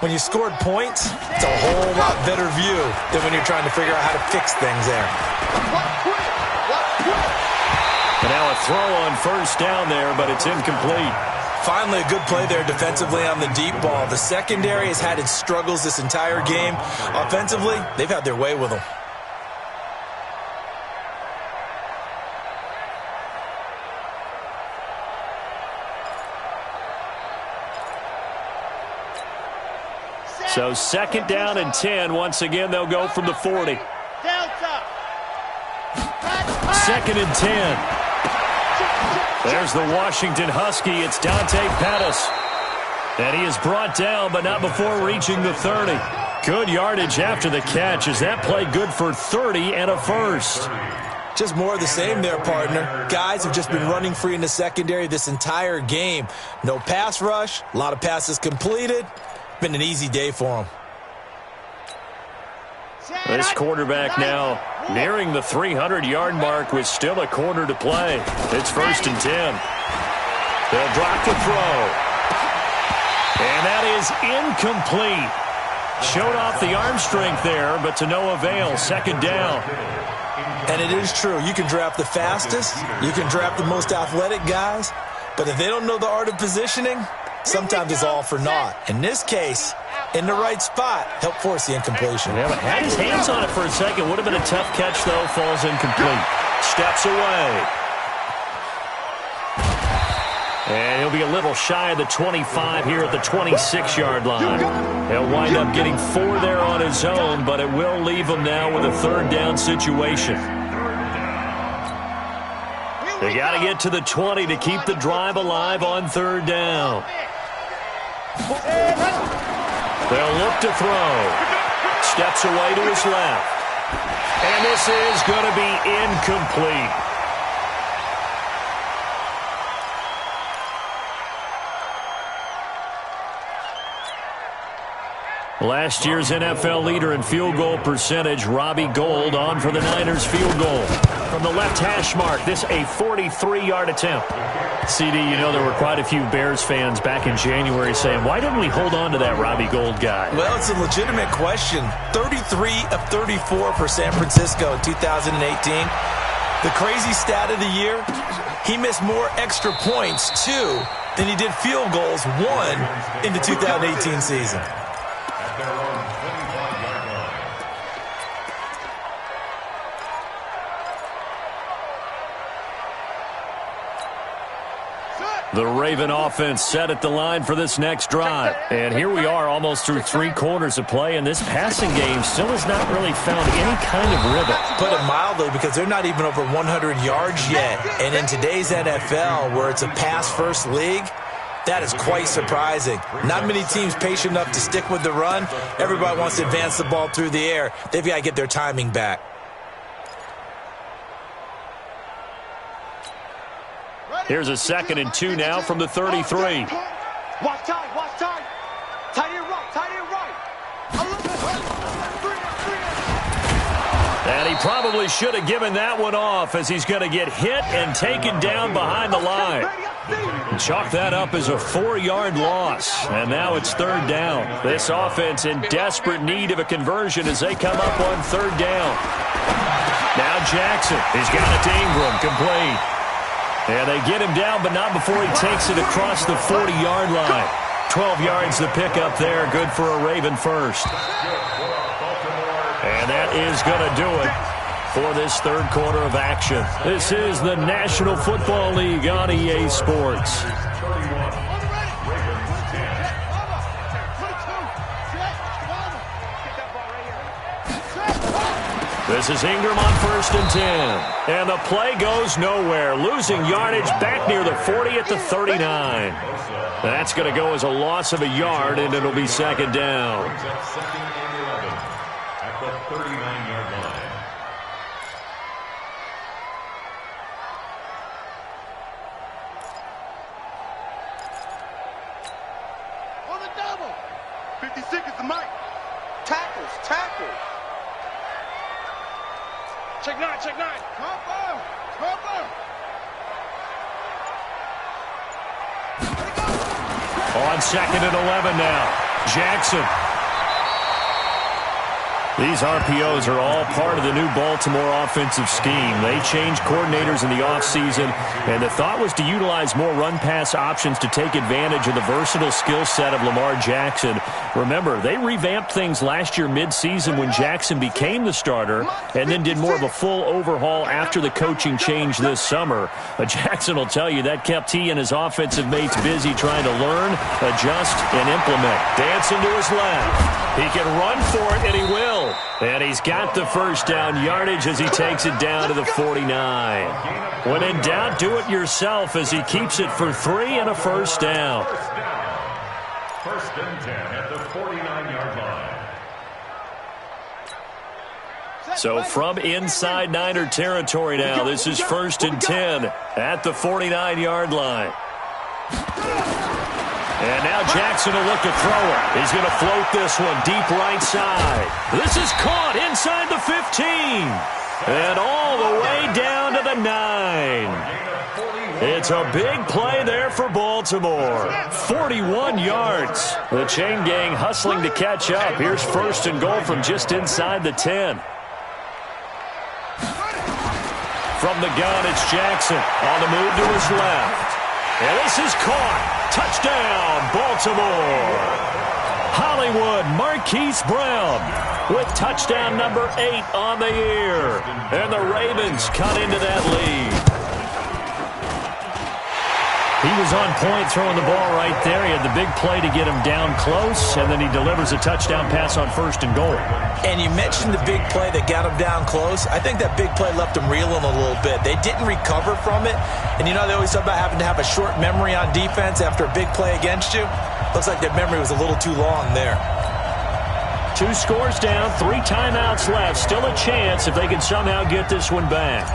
When you scored points, it's a whole lot better view than when you're trying to figure out how to fix things there. And now a throw on first down there, but it's incomplete. Finally, a good play there defensively on the deep ball. The secondary has had its struggles this entire game. Offensively, they've had their way with them. So second down and 10. Once again, they'll go from the 40. Second and 10. There's the Washington Husky. It's Dante Pettis. And he is brought down, but not before reaching the 30. Good yardage after the catch. Is that play good for 30 and a first? Just more of the same there, partner. Guys have just been running free in the secondary this entire game. No pass rush, a lot of passes completed. Been an easy day for them. This quarterback now nearing the 300-yard mark with still a quarter to play. It's first and 10. They'll drop the throw. And that is incomplete. Showed off the arm strength there, but to no avail. Second down. And it is true. You can draft the fastest. You can draft the most athletic guys. But if they don't know the art of positioning, sometimes it's all for naught. In this case, in the right spot, help force the incompletion. Yeah, but had his hands on it for a second. Would have been a tough catch, though. Falls incomplete. Steps away. And he'll be a little shy of the 25 here at the 26-yard line. He'll wind up getting 4 there on his own, but it will leave him now with a third down situation. They got to get to the 20 to keep the drive alive on third down. They'll look to throw. Steps away to his left. And this is going to be incomplete. Last year's NFL leader in field goal percentage, Robbie Gould, on for the Niners field goal. From the left hash mark, this a 43-yard attempt. CD, you know there were quite a few Bears fans back in January saying, why didn't we hold on to that Robbie Gould guy? Well, it's a legitimate question. 33 of 34 for San Francisco in 2018. The crazy stat of the year, he missed more extra points, 2, than he did field goals, 1, in the 2018 season. Their own 25-yard line. The Raven offense set at the line for this next drive. And here we are almost through 3 quarters of play, and this passing game still has not really found any kind of rhythm. Put it mildly, because they're not even over 100 yards yet. And in today's NFL, where it's a pass-first league, that is quite surprising. Not many teams patient enough to stick with the run. Everybody wants to advance the ball through the air. They've got to get their timing back. Here's a second and 2 now from the 33. Watch time, watch time. Tight end right, tight end right. And he probably should have given that one off, as he's going to get hit and taken down behind the line. Chalk that up as a 4-yard loss, and now it's third down. This offense in desperate need of a conversion as they come up on third down. Now Jackson, he's got it to Ingram, complete. And they get him down, but not before he takes it across the 40-yard line. 12 yards to pick up there, good for a Raven first. And that is going to do it for this third quarter of action. This is the National Football League on EA Sports. This is Ingram on first and 10. And the play goes nowhere. Losing yardage back near the 40 at the 39. That's going to go as a loss of a yard, and it'll be second down. the 39-yard line. On the double. 56 is the mic. Tackles, tackles. Check nine, check nine. Cover, cover. On 2nd and 11 now. Jackson. These RPOs are all part of the new Baltimore offensive scheme. They changed coordinators in the offseason, and the thought was to utilize more run-pass options to take advantage of the versatile skill set of Lamar Jackson. Remember, they revamped things last year mid-season when Jackson became the starter and then did more of a full overhaul after the coaching change this summer. But Jackson will tell you that kept he and his offensive mates busy trying to learn, adjust, and implement. Dancing to his left. He can run for it, and he will. And he's got the first down yardage as he takes it down to the 49. When in doubt, do it yourself as he keeps it for 3 and a first down. First and 10 at the 49-yard line. So from inside Niner territory now, this is 1st and 10 at the 49-yard line. And now Jackson will look to throw it. He's going to float this one deep right side. This is caught inside the 15. And all the way down to the 9. It's a big play there for Baltimore. 41 yards. The chain gang hustling to catch up. Here's 1st and goal from just inside the 10. From the gun, it's Jackson on the move to his left. And this is caught. Touchdown, Baltimore. Hollywood Marquise Brown with touchdown number 8 on the year. And the Ravens cut into that lead. He was on point throwing the ball right there. He had the big play to get him down close, and then he delivers a touchdown pass on 1st and goal. And you mentioned the big play that got him down close. I think that big play left him reeling a little bit. They didn't recover from it. And you know, they always talk about having to have a short memory on defense after a big play against you. Looks like their memory was a little too long there. 2 scores down, 3 timeouts left. Still a chance if they can somehow get this one back.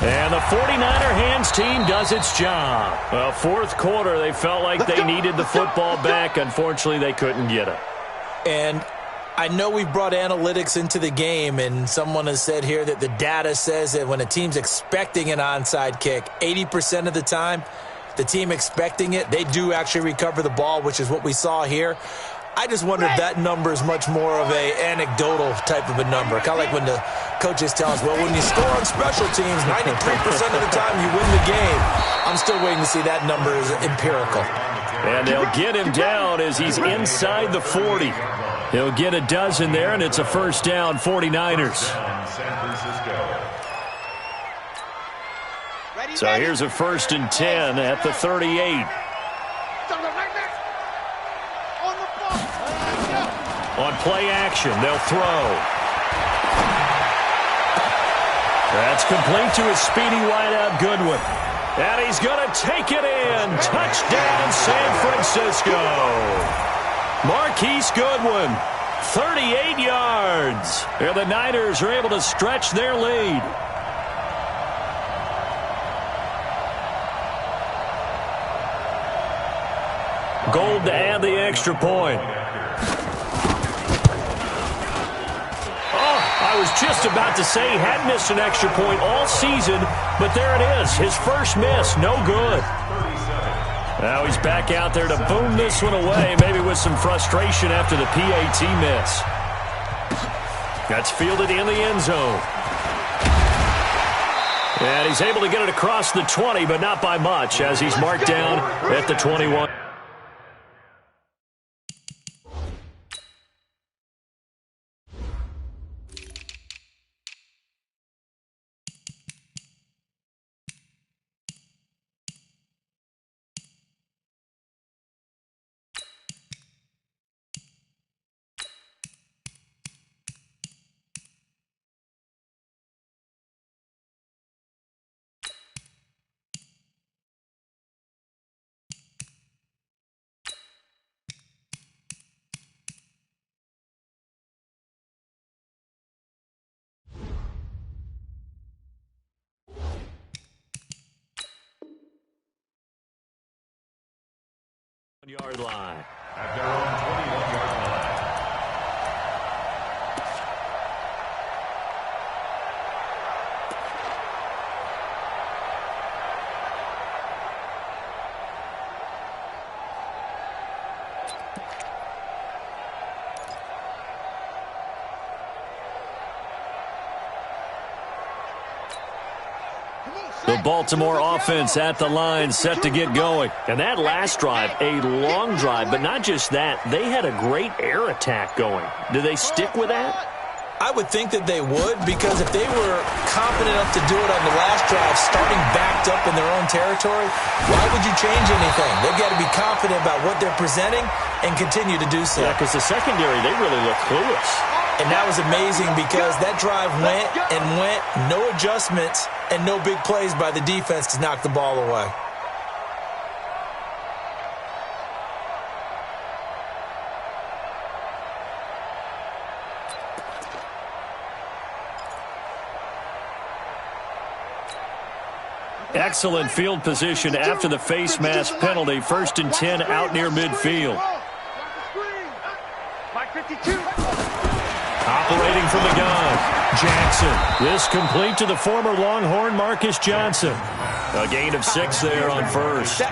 And the 49er hands team does its job. Well, 4th quarter, they felt like they needed the football back. Unfortunately, they couldn't get it. And I know we brought analytics into the game, and someone has said here that the data says that when a team's expecting an onside kick, 80% of the time, the team expecting it, they do actually recover the ball, which is what we saw here. I just wonder if that number is much more of a anecdotal type of a number. Kind of like when the coaches tell us, well, when you score on special teams, 93% of the time you win the game. I'm still waiting to see that number is empirical. And they'll get him down as he's inside the 40. He'll get a dozen there, and it's a first down, 49ers. So here's a 1st and 10 at the 38. On play action, they'll throw. That's complete to his speedy wideout Goodwin. And he's going to take it in. Touchdown, San Francisco. Marquise Goodwin, 38 yards. And the Niners are able to stretch their lead. Gold to add the extra point. I was just about to say he had missed an extra point all season, but there it is. His first miss, no good. Now he's back out there to boom this one away, maybe with some frustration after the PAT miss. That's fielded in the end zone. And he's able to get it across the 20, but not by much, as he's marked down at the 21. 21-yard line. At their own 21-yard line. The Baltimore offense at the line, set to get going. And that last drive, a long drive, but not just that. They had a great air attack going. Do they stick with that? I would think that they would, because if they were confident enough to do it on the last drive, starting backed up in their own territory, why would you change anything? They've got to be confident about what they're presenting and continue to do so. Yeah, because the secondary, they really look clueless. And that was amazing because that drive went and went, no adjustments, and no big plays by the defense to knock the ball away. Excellent field position after the face mask penalty. 1st and 10 out near midfield. Operating from the gun, Jackson. This complete to the former Longhorn Marcus Johnson. A gain of 6 there on first.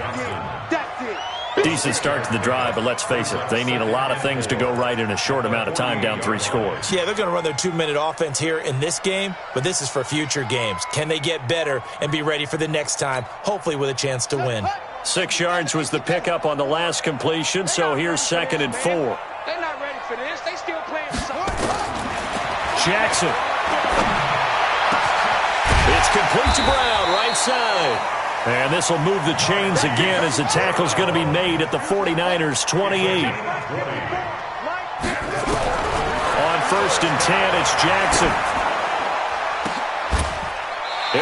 Decent start to the drive, but let's face it, they need a lot of things to go right in a short amount of time, down 3 scores. Yeah, they're going to run their 2-minute offense here in this game, but this is for future games. Can they get better and be ready for the next time, hopefully with a chance to win? 6 yards was the pickup on the last completion, so here's 2nd and 4. They're not ready for this. They still playing Jackson. It's complete to Brown, right side. And this will move the chains again as the tackle's going to be made at the 49ers' 28. On 1st and 10, it's Jackson.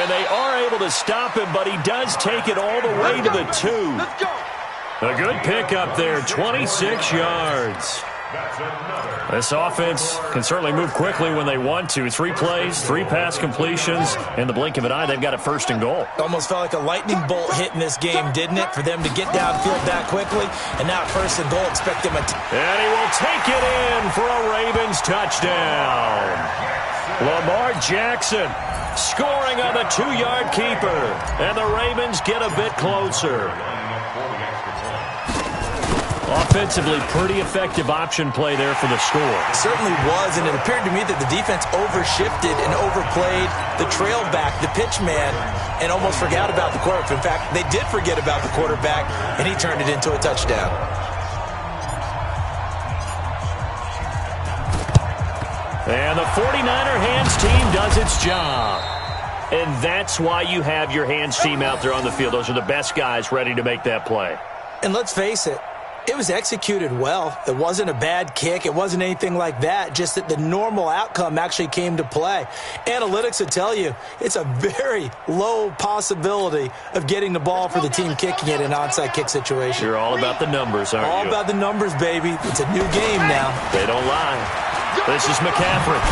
And they are able to stop him, but he does take it all the way to the 2. A good pickup there, 26 yards. This offense can certainly move quickly when they want to. 3 plays, 3 pass completions. In the blink of an eye, they've got it 1st and goal. Almost felt like a lightning bolt hit in this game, didn't it? For them to get downfield that quickly. And now 1st and goal, expect them to... And he will take it in for a Ravens touchdown. Lamar Jackson scoring on the 2-yard keeper. And the Ravens get a bit closer. Offensively, pretty effective option play there for the score. Certainly was, and it appeared to me that the defense overshifted and overplayed the trail back, the pitch man, and almost forgot about the quarterback. In fact, they did forget about the quarterback, and he turned it into a touchdown. And the 49er hands team does its job. And that's why you have your hands team out there on the field. Those are the best guys ready to make that play. And let's face it, it was executed well. It wasn't a bad kick. It wasn't anything like that, just that the normal outcome actually came to play. Analytics will tell you it's a very low possibility of getting the ball for the team kicking it in an onside kick situation. You're all about the numbers, aren't you? All about the numbers, baby. It's a new game now. They don't lie. This is McCaffrey.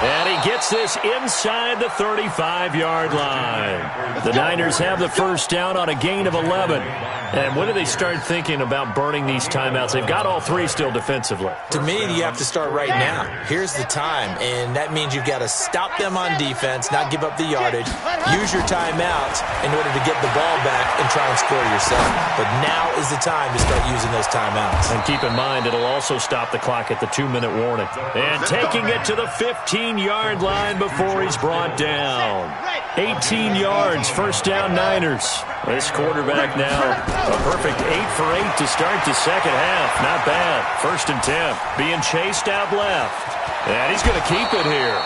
And he gets this inside the 35-yard line. The Niners have the 1st down on a gain of 11. And when do they start thinking about burning these timeouts? They've got all 3 still defensively. To me, you have to start right now. Here's the time, and that means you've got to stop them on defense, not give up the yardage, use your timeouts in order to get the ball back and try and score yourself. But now is the time to start using those timeouts. And keep in mind, it'll also stop the clock at the 2-minute warning. And taking it to the 15-yard line before he's brought down. 18 yards, 1st down Niners. This quarterback now, a perfect 8 for 8 to start the 2nd half. Not bad. 1st and 10. Being chased out left. And he's going to keep it here.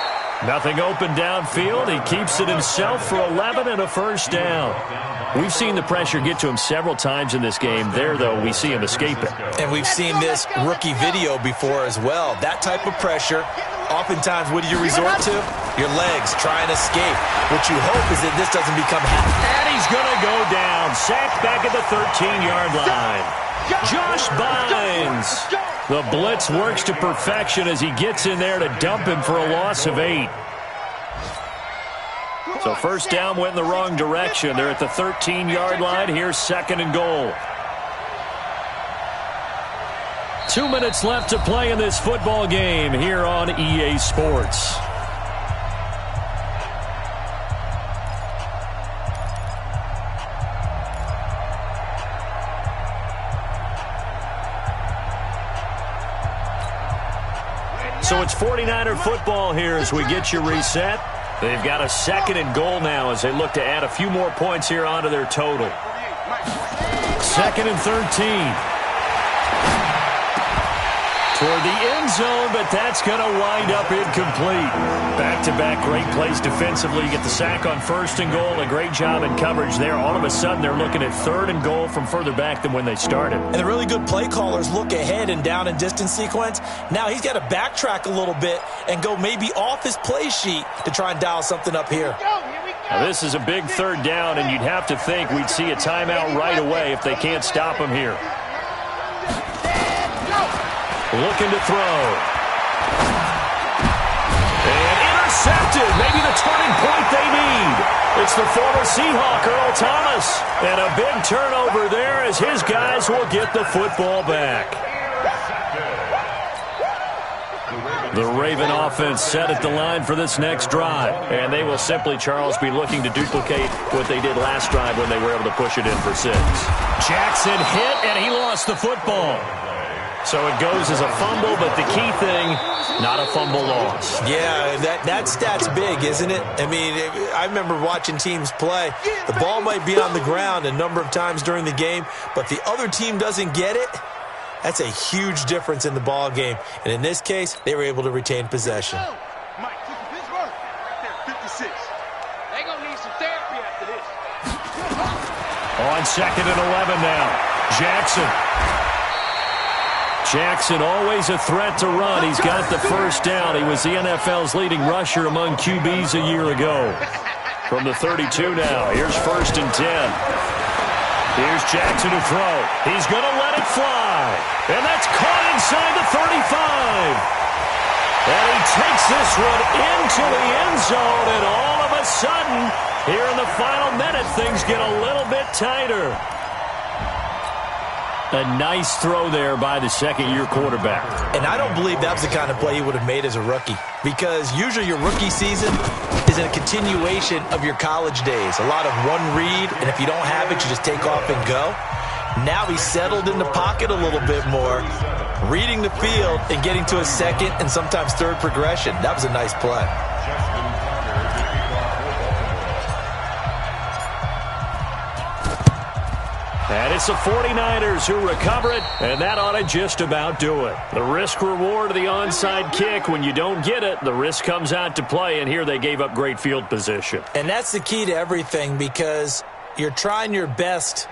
Nothing open downfield. He keeps it himself for 11 and a 1st down. We've seen the pressure get to him several times in this game. There, though, we see him escape it. And we've seen this rookie video before as well. That type of pressure, oftentimes, what do you resort to? Your legs, try and escape. What you hope is that this doesn't become habit. And he's going to go down. Sacked back at the 13-yard line. Josh Bynes. The blitz works to perfection as he gets in there to dump him for a loss of 8. So 1st down went in the wrong direction. They're at the 13-yard line. Here's 2nd and goal. 2 minutes left to play in this football game here on EA Sports. So it's 49er football here as we get you reset. They've got a 2nd and goal now as they look to add a few more points here onto their total. 2nd and 13. Toward the end zone, but that's going to wind up incomplete. Back-to-back great plays defensively. You get the sack on 1st and goal. A great job in coverage there. All of a sudden, they're looking at 3rd and goal from further back than when they started. And the really good play callers look ahead and down and distance sequence. Now he's got to backtrack a little bit and go maybe off his play sheet to try and dial something up here. Now, this is a big 3rd down, and you'd have to think we'd see a timeout right away if they can't stop him here. Looking to throw. And intercepted. Maybe the turning point they need. It's the former Seahawk, Earl Thomas. And a big turnover there as his guys will get the football back. The Raven offense set at the line for this next drive. And they will simply, Charles, be looking to duplicate what they did last drive when they were able to push it in for 6. Jackson hit, and he lost the football. So it goes as a fumble, but the key thing, not a fumble loss. Yeah, that stat's big, isn't it? I mean, I remember watching teams play. The ball might be on the ground a number of times during the game, but the other team doesn't get it. That's a huge difference in the ball game. And in this case, they were able to retain possession. Mike, this is Pittsburgh. Right there, 56. They gonna need some therapy after this. On 2nd and 11 now. Jackson always a threat to run. He's got the 1st down. He was the NFL's leading rusher among QBs a year ago. From the 32 now, here's 1st and 10. Here's Jackson to throw. He's going to let it fly. And that's caught inside the 35. And he takes this one into the end zone. And all of a sudden, here in the final minute, things get a little bit tighter. A nice throw there by the 2nd-year quarterback. And I don't believe that was the kind of play he would have made as a rookie, because usually your rookie season is a continuation of your college days. A lot of one read, and if you don't have it, you just take off and go. Now he's settled in the pocket a little bit more, reading the field and getting to a 2nd and sometimes 3rd progression. That was a nice play. And it's the 49ers who recover it, and that ought to just about do it. The risk-reward of the onside kick, when you don't get it, the risk comes out to play, and here they gave up great field position. And that's the key to everything, because you're trying your best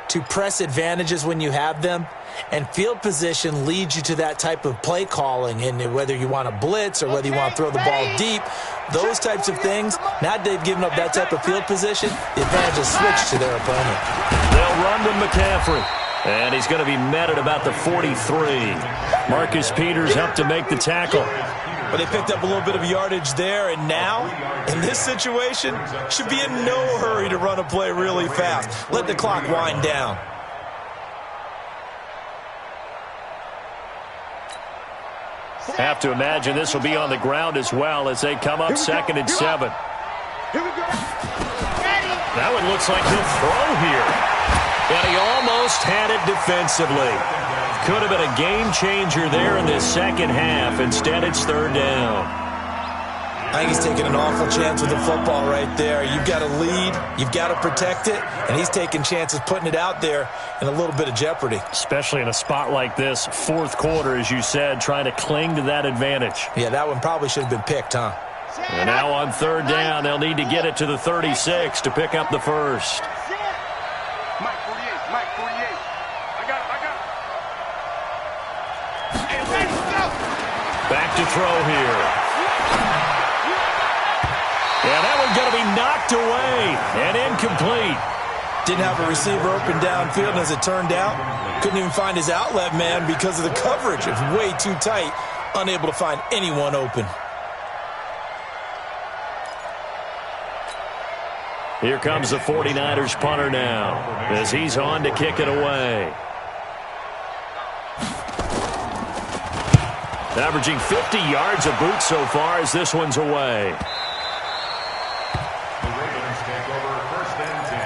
to press advantages when you have them, and field position leads you to that type of play calling, and whether you want to blitz or whether you want to throw the ball deep, those types of things, now that they've given up that type of field position, the advantage is switched to their opponent. They'll run with McCaffrey, and he's going to be met at about the 43. Marcus Peters up to make the tackle. But they picked up a little bit of yardage there, and now, in this situation, should be in no hurry to run a play really fast. Let the clock wind down. Have to imagine this will be on the ground as well as they come up 2nd and 7. That one looks like he'll throw here. And he almost had it defensively. Could have been a game changer there in this 2nd half. Instead, it's 3rd down. I think he's taking an awful chance with the football right there. You've got to lead, you've got to protect it, and he's taking chances putting it out there in a little bit of jeopardy. Especially in a spot like this, 4th quarter, as you said, trying to cling to that advantage. Yeah, that one probably should have been picked, huh? And now on 3rd down, they'll need to get it to the 36 to pick up the 1st. Mike 48, Mike 48. I got it. Hey, let's go. Back to throw here. Yeah, that one's going to be knocked away and incomplete. Didn't have a receiver open downfield, and as it turned out, couldn't even find his outlet man because of the coverage. It's way too tight, unable to find anyone open. Here comes the 49ers punter now as he's on to kick it away. Averaging 50 yards a boot so far as this one's away. The Ravens take over 1st and 10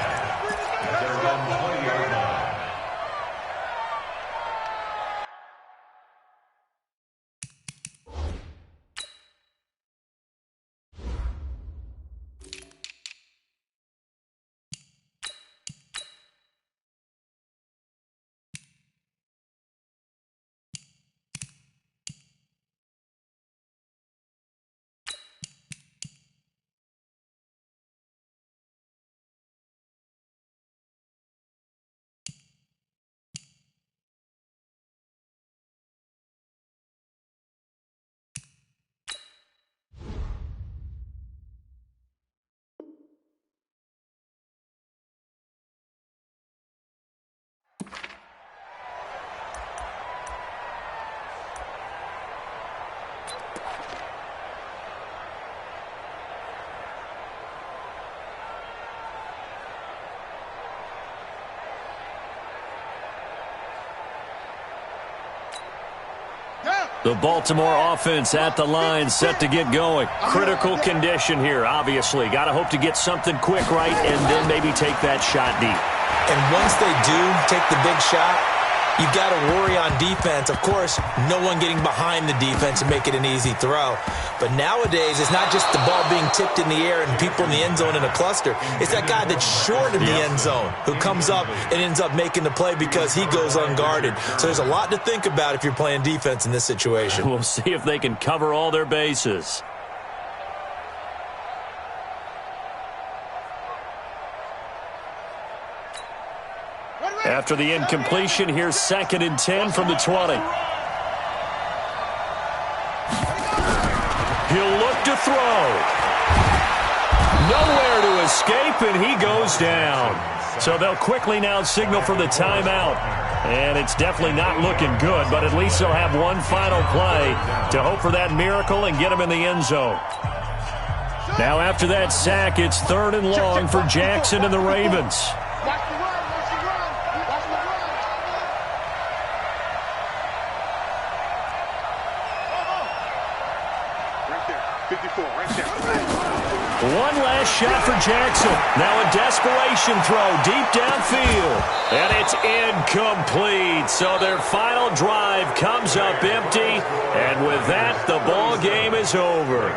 at their own 20-yard line. The Baltimore offense at the line, set to get going. Critical condition here, obviously. Got to hope to get something quick right and then maybe take that shot deep. And once they do take the big shot, you've got to worry on defense. Of course, no one getting behind the defense and make it an easy throw. But nowadays, it's not just the ball being tipped in the air and people in the end zone in a cluster. It's that guy that's short in the end zone who comes up and ends up making the play because he goes unguarded. So there's a lot to think about if you're playing defense in this situation. We'll see if they can cover all their bases. After the incompletion, here's 2nd and 10 from the 20. He'll look to throw. Nowhere to escape, and he goes down. So they'll quickly now signal for the timeout. And it's definitely not looking good, but at least they'll have one final play to hope for that miracle and get him in the end zone. Now after that sack, it's 3rd and long for Jackson and the Ravens. One last shot for Jackson. Now a desperation throw deep downfield. And it's incomplete. So their final drive comes up empty. And with that, the ball game is over.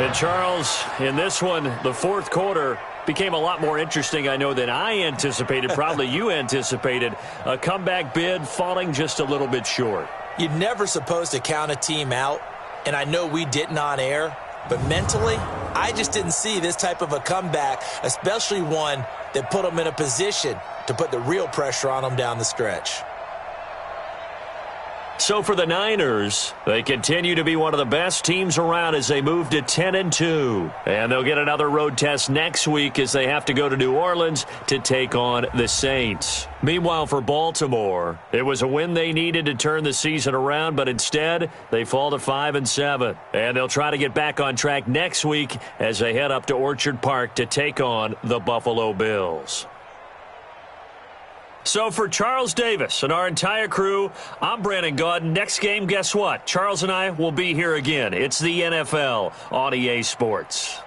And Charles, in this one, the fourth quarter became a lot more interesting, I know, than I anticipated. Probably you anticipated. A comeback bid falling just a little bit short. You're never supposed to count a team out. And I know we didn't on air. But mentally, I just didn't see this type of a comeback, especially one that put them in a position to put the real pressure on them down the stretch. So for the Niners, they continue to be one of the best teams around as they move to 10-2. And they'll get another road test next week as they have to go to New Orleans to take on the Saints. Meanwhile, for Baltimore, it was a win they needed to turn the season around, but instead they fall to 5-7. And they'll try to get back on track next week as they head up to Orchard Park to take on the Buffalo Bills. So for Charles Davis and our entire crew, I'm Brandon Gaudin. Next game, guess what? Charles and I will be here again. It's the NFL on EA Sports.